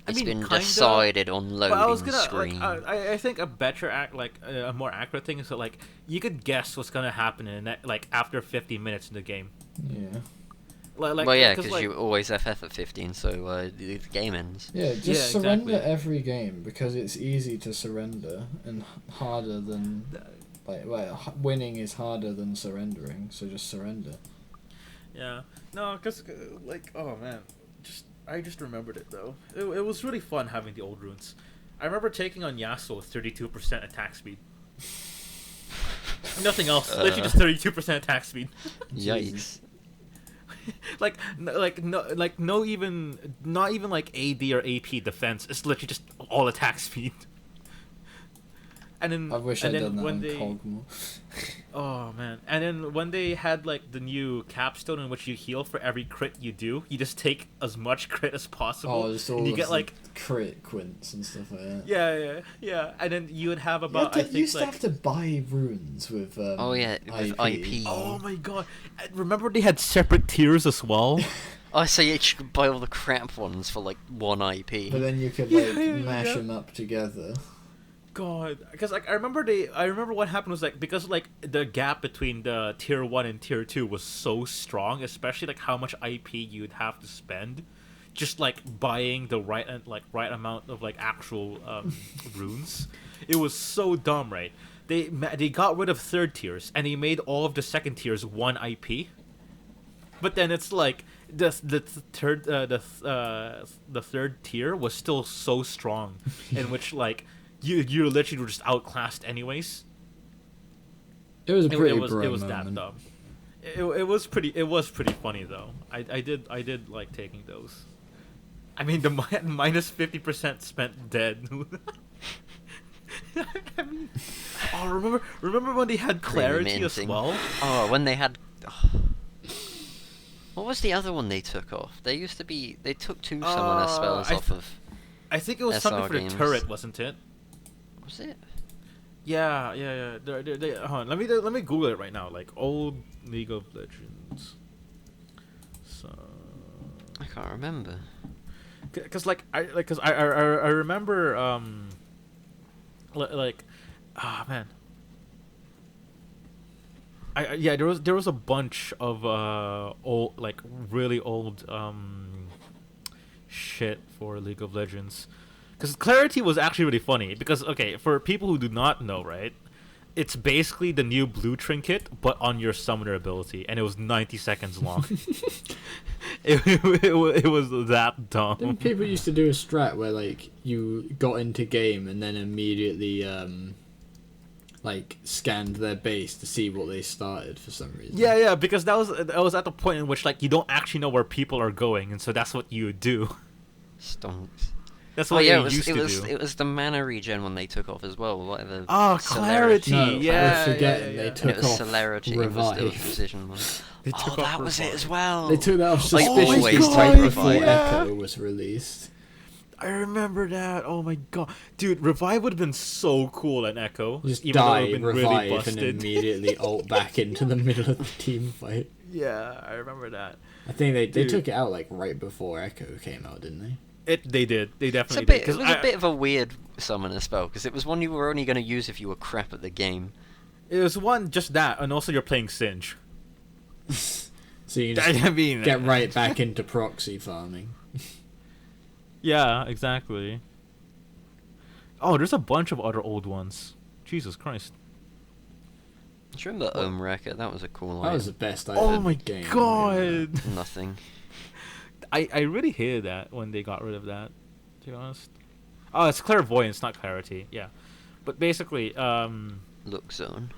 It's mean, been kinda, decided on But I was loading gonna screen. I think a better a more accurate thing is that like you could guess what's gonna happen like after 50 minutes in the game. Yeah. Like well, yeah, 'cause, because like, you always FF at 15, so the game ends. Yeah, just Yeah, surrender exactly. every game because it's easy to surrender and harder than winning is harder than surrendering. So just surrender. Yeah. No, because like oh man, I just remembered it though. It was really fun having the old runes. I remember taking on Yasuo with 32% attack speed. Nothing else. Literally just 32% attack speed. Yikes. Not even like AD or AP defense. It's literally just all attack speed. And then I wish and I'd then done that when on they, COG more. oh man, and then when they had like the new capstone in which you heal for every crit you do, you just take as much crit as possible, Oh, just all and you of get the like crit quints and stuff like that. yeah, and then you would have You, about had I to, you used think to like have to buy runes with Oh yeah, with IP. oh my god, remember they had separate tiers as well. I say you should buy all the crap ones for like 1 IP. But then you could Yeah, like yeah, mash yeah. them up together. God, because like I remember what happened was like because like the gap between the tier 1 and tier 2 was so strong, especially like how much IP you'd have to spend, just like buying the right amount of like actual runes. It was so dumb, right? They got rid of third tiers and they made all of the second tiers 1 IP. But then it's like the third tier was still so strong, in which like you literally were just outclassed anyways. It was a It, pretty it was bro that moment. dumb. It was pretty funny though. I did like taking those. I mean the minus 50% spent dead. I mean, oh remember when they had clarity as minting. well? Oh, when they had. What was the other one they took off? They took 2 summoner spells off of. I think it was something SR for the games. turret, wasn't it? Was it? Yeah. Hold on, let me Google it right now. Like old League of Legends. So, I can't remember. cause I remember man. Yeah, there was a bunch of old, like really old shit for League of Legends. Because Clarity was actually really funny. Because okay, for people who do not know, right, it's basically the new blue trinket, but on your summoner ability, and it was 90 seconds long. It was that dumb. Didn't people used to do a strat where like you got into game and then immediately like scanned their base to see what they started for some reason? Yeah, because that was at the point in which like you don't actually know where people are going, and so that's what you do. Stonks. That's Oh what yeah, you used to do. it was the mana regen when they took off as well. Whatever. Oh, Clarity. No, Yeah, we're forgetting yeah, they yeah. And took it was off celerity. It was still Revive. precision one. They Oh, took that off was it Revive. as well. They took that off Like, suspiciously always right take before Revive. Echo was released. I remember that. Oh my god, dude, Revive would have been so cool in Echo. You just even though it die, would've been revive, really and busted. immediately ult back into the middle of the team fight. Yeah, I remember that. I think they Dude. took it out like right before Echo came out, didn't they? They did. They It's a definitely bit. did. It was a bit of a weird summoner spell because it was one you were only going to use if you were crap at the game. It was one just that, and also you're playing Singe. So you just I mean, get right back into proxy farming. Yeah, exactly. Oh, there's a bunch of other old ones. Jesus Christ. Do you remember Ohm Wrecker? That was a cool That item. was the best I Oh ever my game. god. Nothing. I really hated that when they got rid of that, to be honest. Oh, it's Clairvoyance, not Clarity. Yeah. But basically, Look zone.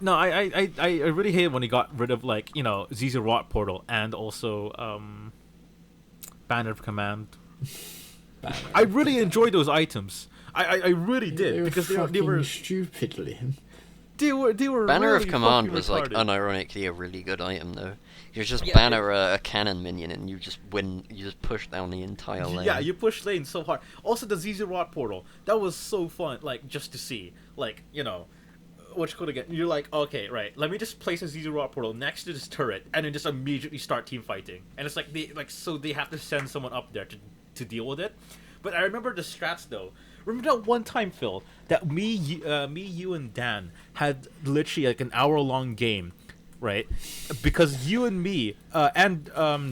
no, I really hated when they got rid of, like, you know, ZZ Rot Portal and also Banner of Command. Banner. I really enjoyed those items. I really did, They were because they fucking were stupid, Liam. they were Banner really of Command fucking was like retarded. unironically a really good item though. You just Yeah, banner a cannon minion and you just win. You just push down the entire lane. Yeah, you push lane so hard. Also, the ZZ Rot Portal, that was so fun, like, just to see. Like, you know, what you could get. You're like, okay, right, let me just place a ZZ Rot Portal next to this turret, and then just immediately start team fighting. And it's like, so they have to send someone up there to deal with it. But I remember the strats, though. Remember that one time, Phil, that me, you, and Dan had literally, like, an hour-long game, right? Because you and me and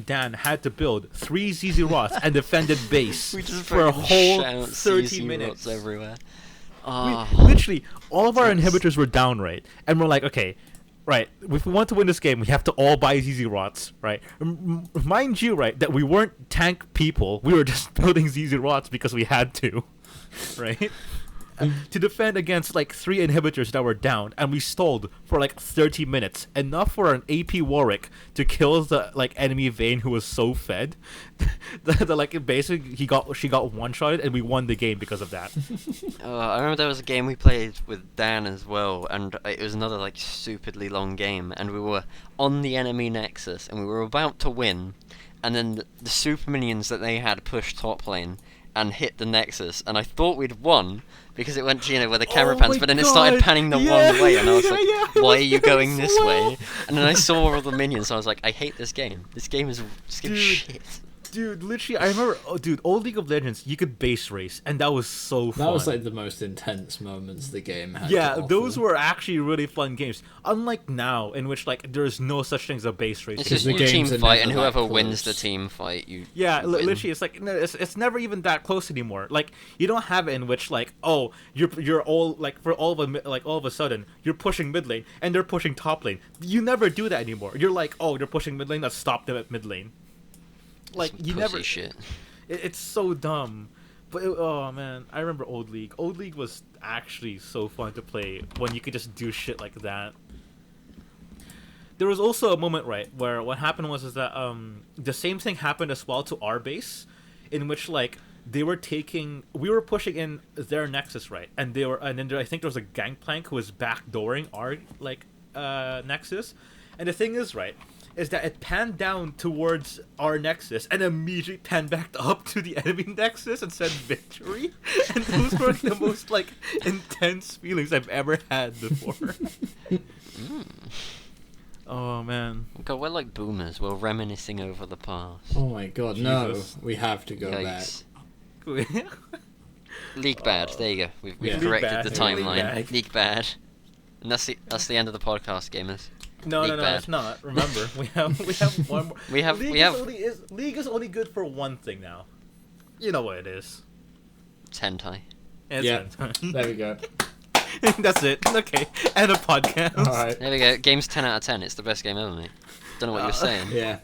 Dan had to build 3 ZZ Rots and defended base We just for a fucking whole shout 30 CC minutes. rots everywhere. We, Oh, literally, all of our That's- inhibitors were down, right? And we're like, okay, right, if we want to win this game, we have to all buy ZZ Rots, right? Mind you, right, that we weren't tank people. We were just building ZZ Rots because we had to, right? To defend against like 3 inhibitors that were down, and we stalled for like 30 minutes, enough for an AP Warwick to kill the like enemy Vayne who was so fed that like basically she got one-shotted, and we won the game because of that. I remember there was a game we played with Dan as well, and it was another like stupidly long game, and we were on the enemy nexus, and we were about to win, and then the super minions that they had pushed top lane and hit the nexus, and I thought we'd won because it went to, you know, where the camera Oh pans, my but then it started God. panning the Yeah, wrong way, and I was like, yeah, it why are was you going as this well. way? And then I saw all the minions, and I was like, I hate this game. This game is Dude. shit. Dude, literally, I remember, old League of Legends, you could base race, and that was so fun. That was like the most intense moments the game had. yeah, to those offer. were actually really fun games. Unlike now, in which like there's no such thing as a base race. It's Because just the you team games are fight, never and that whoever wins the close. team fight, you Yeah, you win. literally, it's like no, it's never even that close anymore. Like you don't have it in which like oh you're all like for all of a sudden you're pushing mid lane and they're pushing top lane. You never do that anymore. You're like oh they're pushing mid lane, let's stop them at mid lane. Like Some you pussy never. shit. It's so dumb. But oh man, I remember old League. Old League was actually so fun to play when you could just do shit like that. There was also a moment, right, where what happened was is that the same thing happened as well to our base, in which like we were pushing in their nexus, right, and then I think there was a gangplank who was backdooring our like nexus, and the thing is, right, is that it panned down towards our nexus and immediately panned back up to the enemy nexus and said victory. And those were the most like intense feelings I've ever had before. Oh man. God, we're like boomers. We're reminiscing over the past. Oh my god, no! Jesus. We have to go back. Yikes. League bad. There you go. We've Yeah. corrected League the bad. timeline. League bad. League bad. And that's the end of the podcast, gamers. No, League no, no, bad. it's not. Remember, we have one more. We have- League we have- League is only good for one thing now. You know what it is. It's hentai. It's Yeah. hentai. There we go. That's it. Okay, end of podcast. All right. There we go. Game's 10 out of 10. It's the best game ever, mate. Don't know what you're saying. Yeah.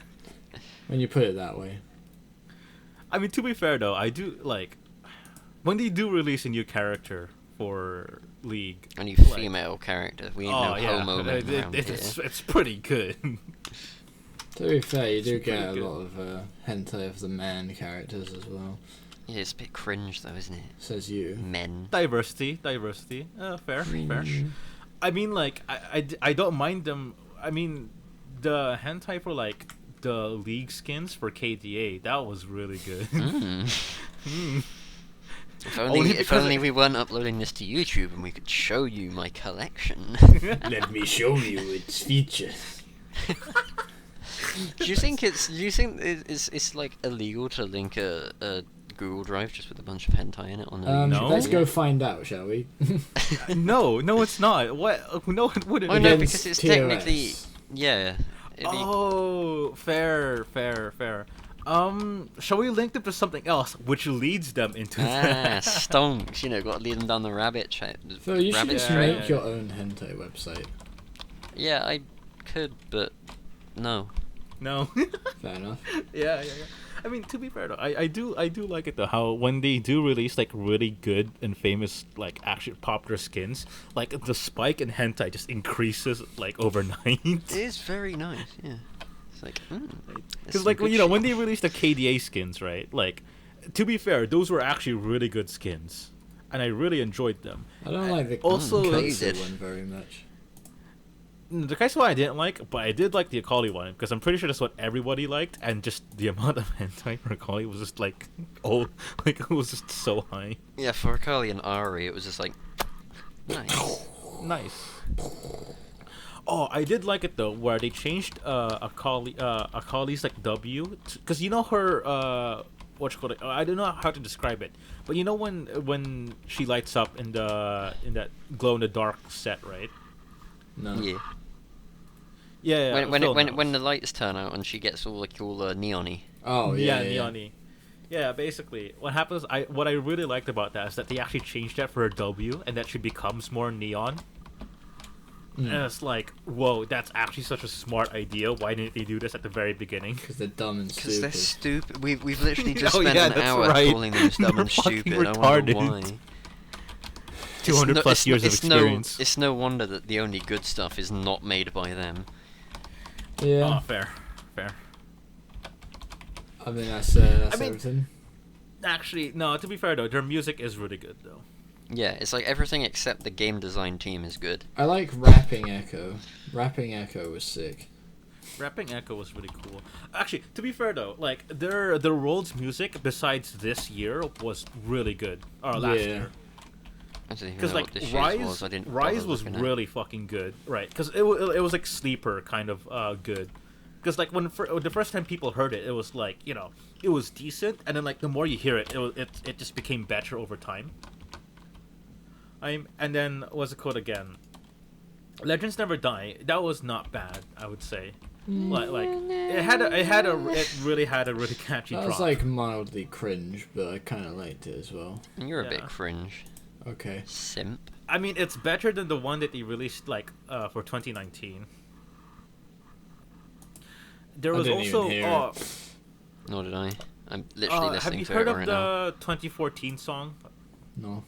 When you put it that way. I mean, to be fair though, I do like when they do release a new character for League. A new like- female character. We ain't Oh no yeah, homo men around here. it's pretty good. To be fair, you do It's get a pretty lot of hentai of the man characters as well. Yeah, it's a bit cringe though, isn't it? Says you. Men. Diversity. Fair. I mean, like, I don't mind them. I mean, the hentai for like the League skins for KDA, that was really good. Mm. If Only only, because we weren't uploading this to YouTube and we could show you my collection. Let me show you its features. Do you think it's like illegal to link a Google Drive just with a bunch of hentai in it on the No. Let's go find out, shall we? No, it's not. What? No, it wouldn't. Oh no, Against because it's TOS. technically yeah. It'd be, Oh, fair. Shall we link them to something else, which leads them into that? stonks. You know, got to lead them down the rabbit trail. So you should Rabbit just trail. make your own hentai website. Yeah, I could, but no. No. Fair enough. Yeah. I mean, to be fair though, I do like it though how when they do release like really good and famous like actually popular skins, like the spike in hentai just increases like overnight. It is very nice. Yeah. It's like Because like when they released the KDA skins, right? Like, to be fair, those were actually really good skins, and I really enjoyed them. I don't like the Also- Kaiser did. one very much. The Kaiser one I didn't like, but I did like the Akali one because I'm pretty sure that's what everybody liked, and just the amount of hentai for Akali was just like like it was just so high. Yeah, for Akali and Ari, it was just like nice. Nice. Oh, I did like it though, where they changed Akali's like W, because you know her what you call it? I don't know how to describe it, but you know when she lights up in that glow in the dark set, right? No. Yeah. Yeah. Phil knows. When the lights turn out and she gets all neon-y. Oh yeah, yeah. neon-y. Yeah, basically, what happens? What I really liked about that is that they actually changed that for her W, and that she becomes more neon. And it's like, whoa, that's actually such a smart idea. Why didn't they do this at the very beginning? Because they're dumb and Because they're stupid. stupid. We've literally just Oh, spent yeah, an that's hour right. calling them dumb They're and fucking stupid. I wonder retarded. why. 200 plus years of experience. It's no wonder that the only good stuff is not made by them. Yeah. Oh, fair. I mean that's mean- everything. Actually, no. To be fair though, their music is really good though. Yeah, it's like everything except the game design team is good. I like Rapping Echo. Rapping Echo was sick. Rapping Echo was really cool. Actually, to be fair though, like their World's music besides this year was really good. Or last Yeah. year. I don't even Because know like what this year's Rise was. I didn't Rise bother was looking at. really fucking good, right? Because it was like sleeper kind of good. Because like when the first time people heard it, it was like it was decent, and then like the more you hear it, it just became better over time. And then what's it called again? Legends Never Die. That was not bad, I would say. Like it really had a really catchy That drop. was like mildly cringe, but I kind of liked it as well. You're a Yeah. bit cringe. Okay. Simp. I mean, it's better than the one that they released like for 2019. There I was didn't even also hear Nor did I. I'm literally have listening you to heard it of right the now. 2014 song? No.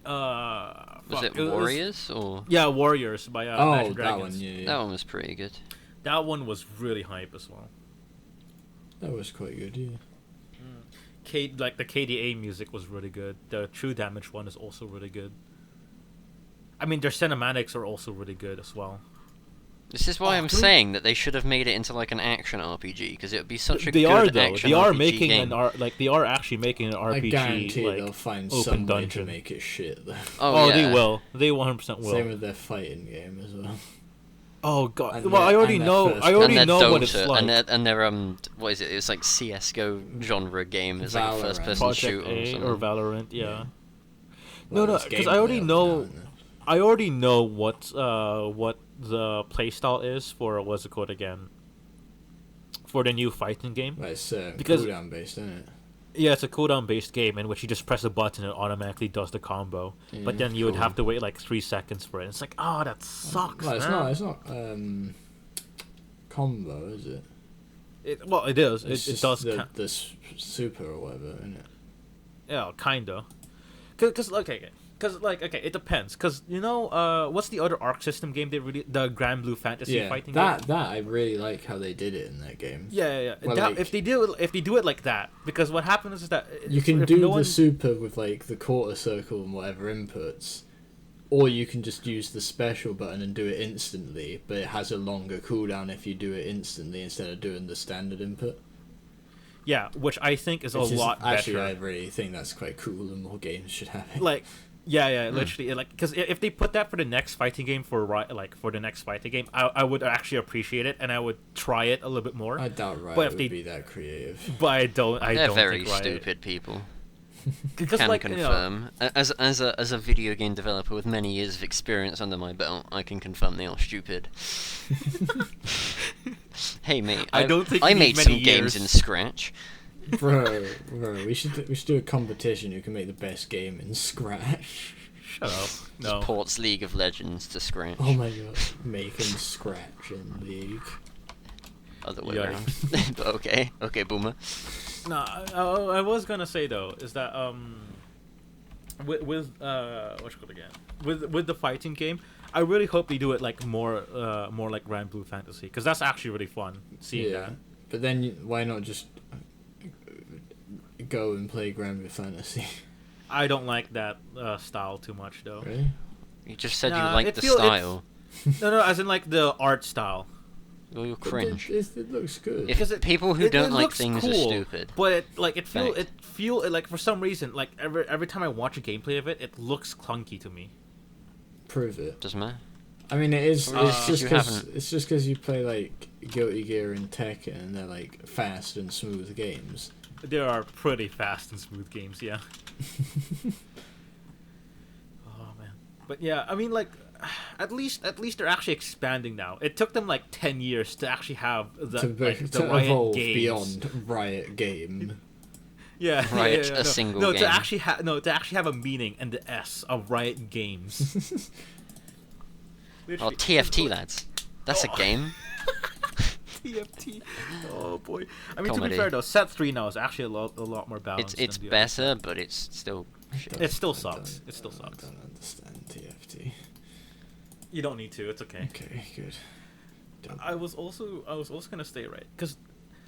Was Fuck, it Warriors or Yeah, Warriors by Oh, Imagine that Dragons. one. Yeah. that one was pretty good. That one was really hype as well. That was quite good. Yeah. Like the KDA music was really good. The True Damage one is also really good. I mean, their cinematics are also really good as well. This is why Oh, I'm dude. saying that they should have made it into like an action RPG because it would be such a They good are though. action They are RPG making game. they are actually making an I RPG. guarantee like, they'll find open some way to dungeon. make it shit though. Oh, yeah. they will. They 100% will. Same with their fighting game as well. Oh god. And Well, their- I already and their know. first- I already and their know Dota, what it's like. and their what is it? It's like CS:GO genre game. It's like a Valorant. first-person Project shooter or A something. or Valorant. Yeah. Yeah. No, Well, it's because I already gameplay know. up now, I already know what the playstyle is for what's it called again? For the new fighting game. Well, it's Because- cooldown based, isn't it? Yeah, it's a cooldown based game in which you just press a button and it automatically does the combo. But then you would cool. have to wait like 3 seconds for it. It's like, oh, that sucks. Well, it's man. not. It's not combo, is it? Well, it is. It's It just does. the super or whatever, isn't it? Yeah, kinda. Cause okay, it depends. Cause you know, what's the other Arc System game they really the Grand Blue Fantasy Yeah, fighting that game? that I really like how they did it in that game. Yeah. Well, That- like- if they do it like that, because what happens is that You can if do no the one- super with like the quarter circle and whatever inputs, or you can just use the special button and do it instantly, but it has a longer cooldown if you do it instantly instead of doing the standard input. Yeah, which I think is Which a is- lot actually, better. I really think that's quite cool, and more games should have it. Like, yeah, literally, like, because if they put that for the next fighting game for the next fighting game, I would actually appreciate it and I would try it a little bit more. I doubt Riot but if would they- be that creative. But I don't. They're very think Riot- stupid people. Because Can like you know, confirm. As a video game developer with many years of experience under my belt, I can confirm they are stupid. Hey mate, I don't think I you need made many some games years. in Scratch. bro, we should do a competition who can make the best game in Scratch. shut up. No. Ports League of Legends to Scratch. Oh my god, making Scratch in League. Other way Yikes. around. But okay, boomer. No, I was gonna say though is that with what's it called again with the fighting game, I really hope they do it like more like Grand Blue Fantasy because that's actually really fun seeing Yeah, that. but then why not just go and play Grand Blue Fantasy? I don't like that style too much though. Really? You just said Nah, you liked it the feel- it's- style. No, as in like the art style. Well, you're But cringe. it looks good. If Because people who it don't like looks things are cool, stupid. But it Fact. feel like for some reason like every time I watch a gameplay of it, it looks clunky to me. Prove it. Doesn't matter. I mean, it is. Well, It's if just you because haven't- it's just because you play like Guilty Gear and Tekken, and they're like fast and smooth games. There are pretty fast and smooth games, yeah. Oh man, but yeah, I mean, like, at least they're actually expanding now. It took them like 10 years to actually have the to like, the to Riot evolve games. beyond Riot game. Yeah, Riot, yeah, a no. single no, game. to actually have a meaning and the S of Riot Games. Oh, Literally. TFT lads. That's a Oh. game. TFT. Oh boy. I mean, to Comedy. be fair though, Set 3 now is actually a lot more It's balanced. it's than the other. better, but it's still shit. It still I sucks. don't- It still sucks. I don't understand TFT. You don't need to. It's okay. Okay, good. Don't- I was also gonna say right because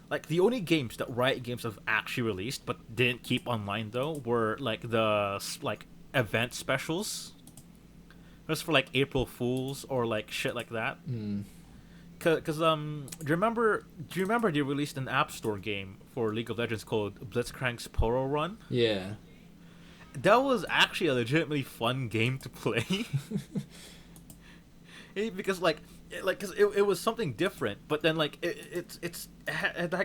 like the only games that Riot Games have actually released but didn't keep online though were like the like event specials. Just for like April Fools or like shit like that. Mm. Cause do you remember they released an App Store game for League of Legends called Blitzcrank's Poro Run? Yeah. That was actually a legitimately fun game to play. Because cause it was something different, but then like it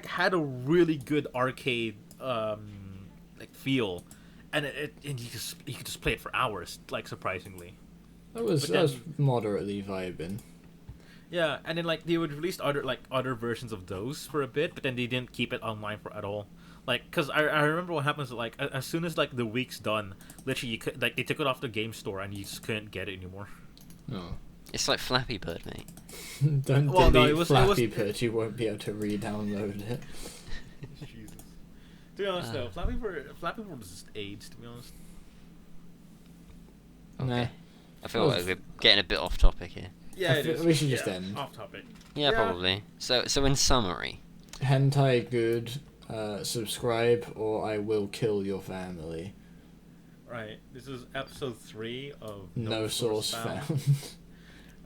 had a really good arcade like feel, and and you could just play it for hours, like surprisingly. That was But moderately vibing. Yeah, and then like they would release other versions of those for a bit, but then they didn't keep it online for at all. Like, cause I remember what happens like as soon as like the week's done, literally you could like they took it off the game store and you just couldn't get it anymore. No. It's like Flappy Bird, mate. Don't Well, no, delete it was- Flappy Bird. You won't be able to re-download it. Jesus. To be honest though, Flappy Bird was just AIDS. To be honest. Nah. I feel Well, like we're getting a bit off topic here. Yeah, I it feel- is. we should just Yeah, end. Off topic. Yeah, Yeah. probably. So in summary, Hentai good. Subscribe or I will kill your family. Right. This is episode 3 of No source found.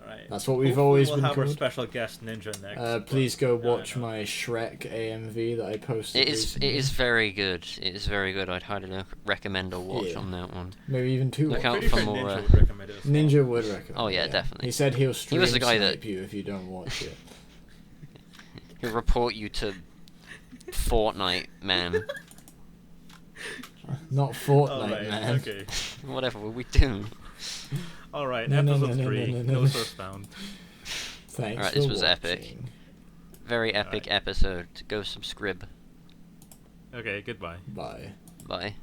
Right. That's what we've Hopefully always we'll been have our called. special guest Ninja next. Please go watch no. my Shrek AMV that I posted. it recently. is very good. It is very good. I'd highly recommend a watch Yeah. on that one. Maybe even 2 Look watch. out Pretty for sure more, Ninja would recommend it as well. Ninja would recommend. Oh, yeah, definitely. He said he'll stream was the guy snipe that- you if you don't watch it. He'll report you to Fortnite, man. Not Fortnite, Alright, man. okay. Whatever will we do? All right, No, no, episode no, no, 3. no, no, No no. source found. Thanks Alright, for this was epic. watching. Very epic Alright. episode. Go subscribe. Okay, goodbye. Bye. Bye.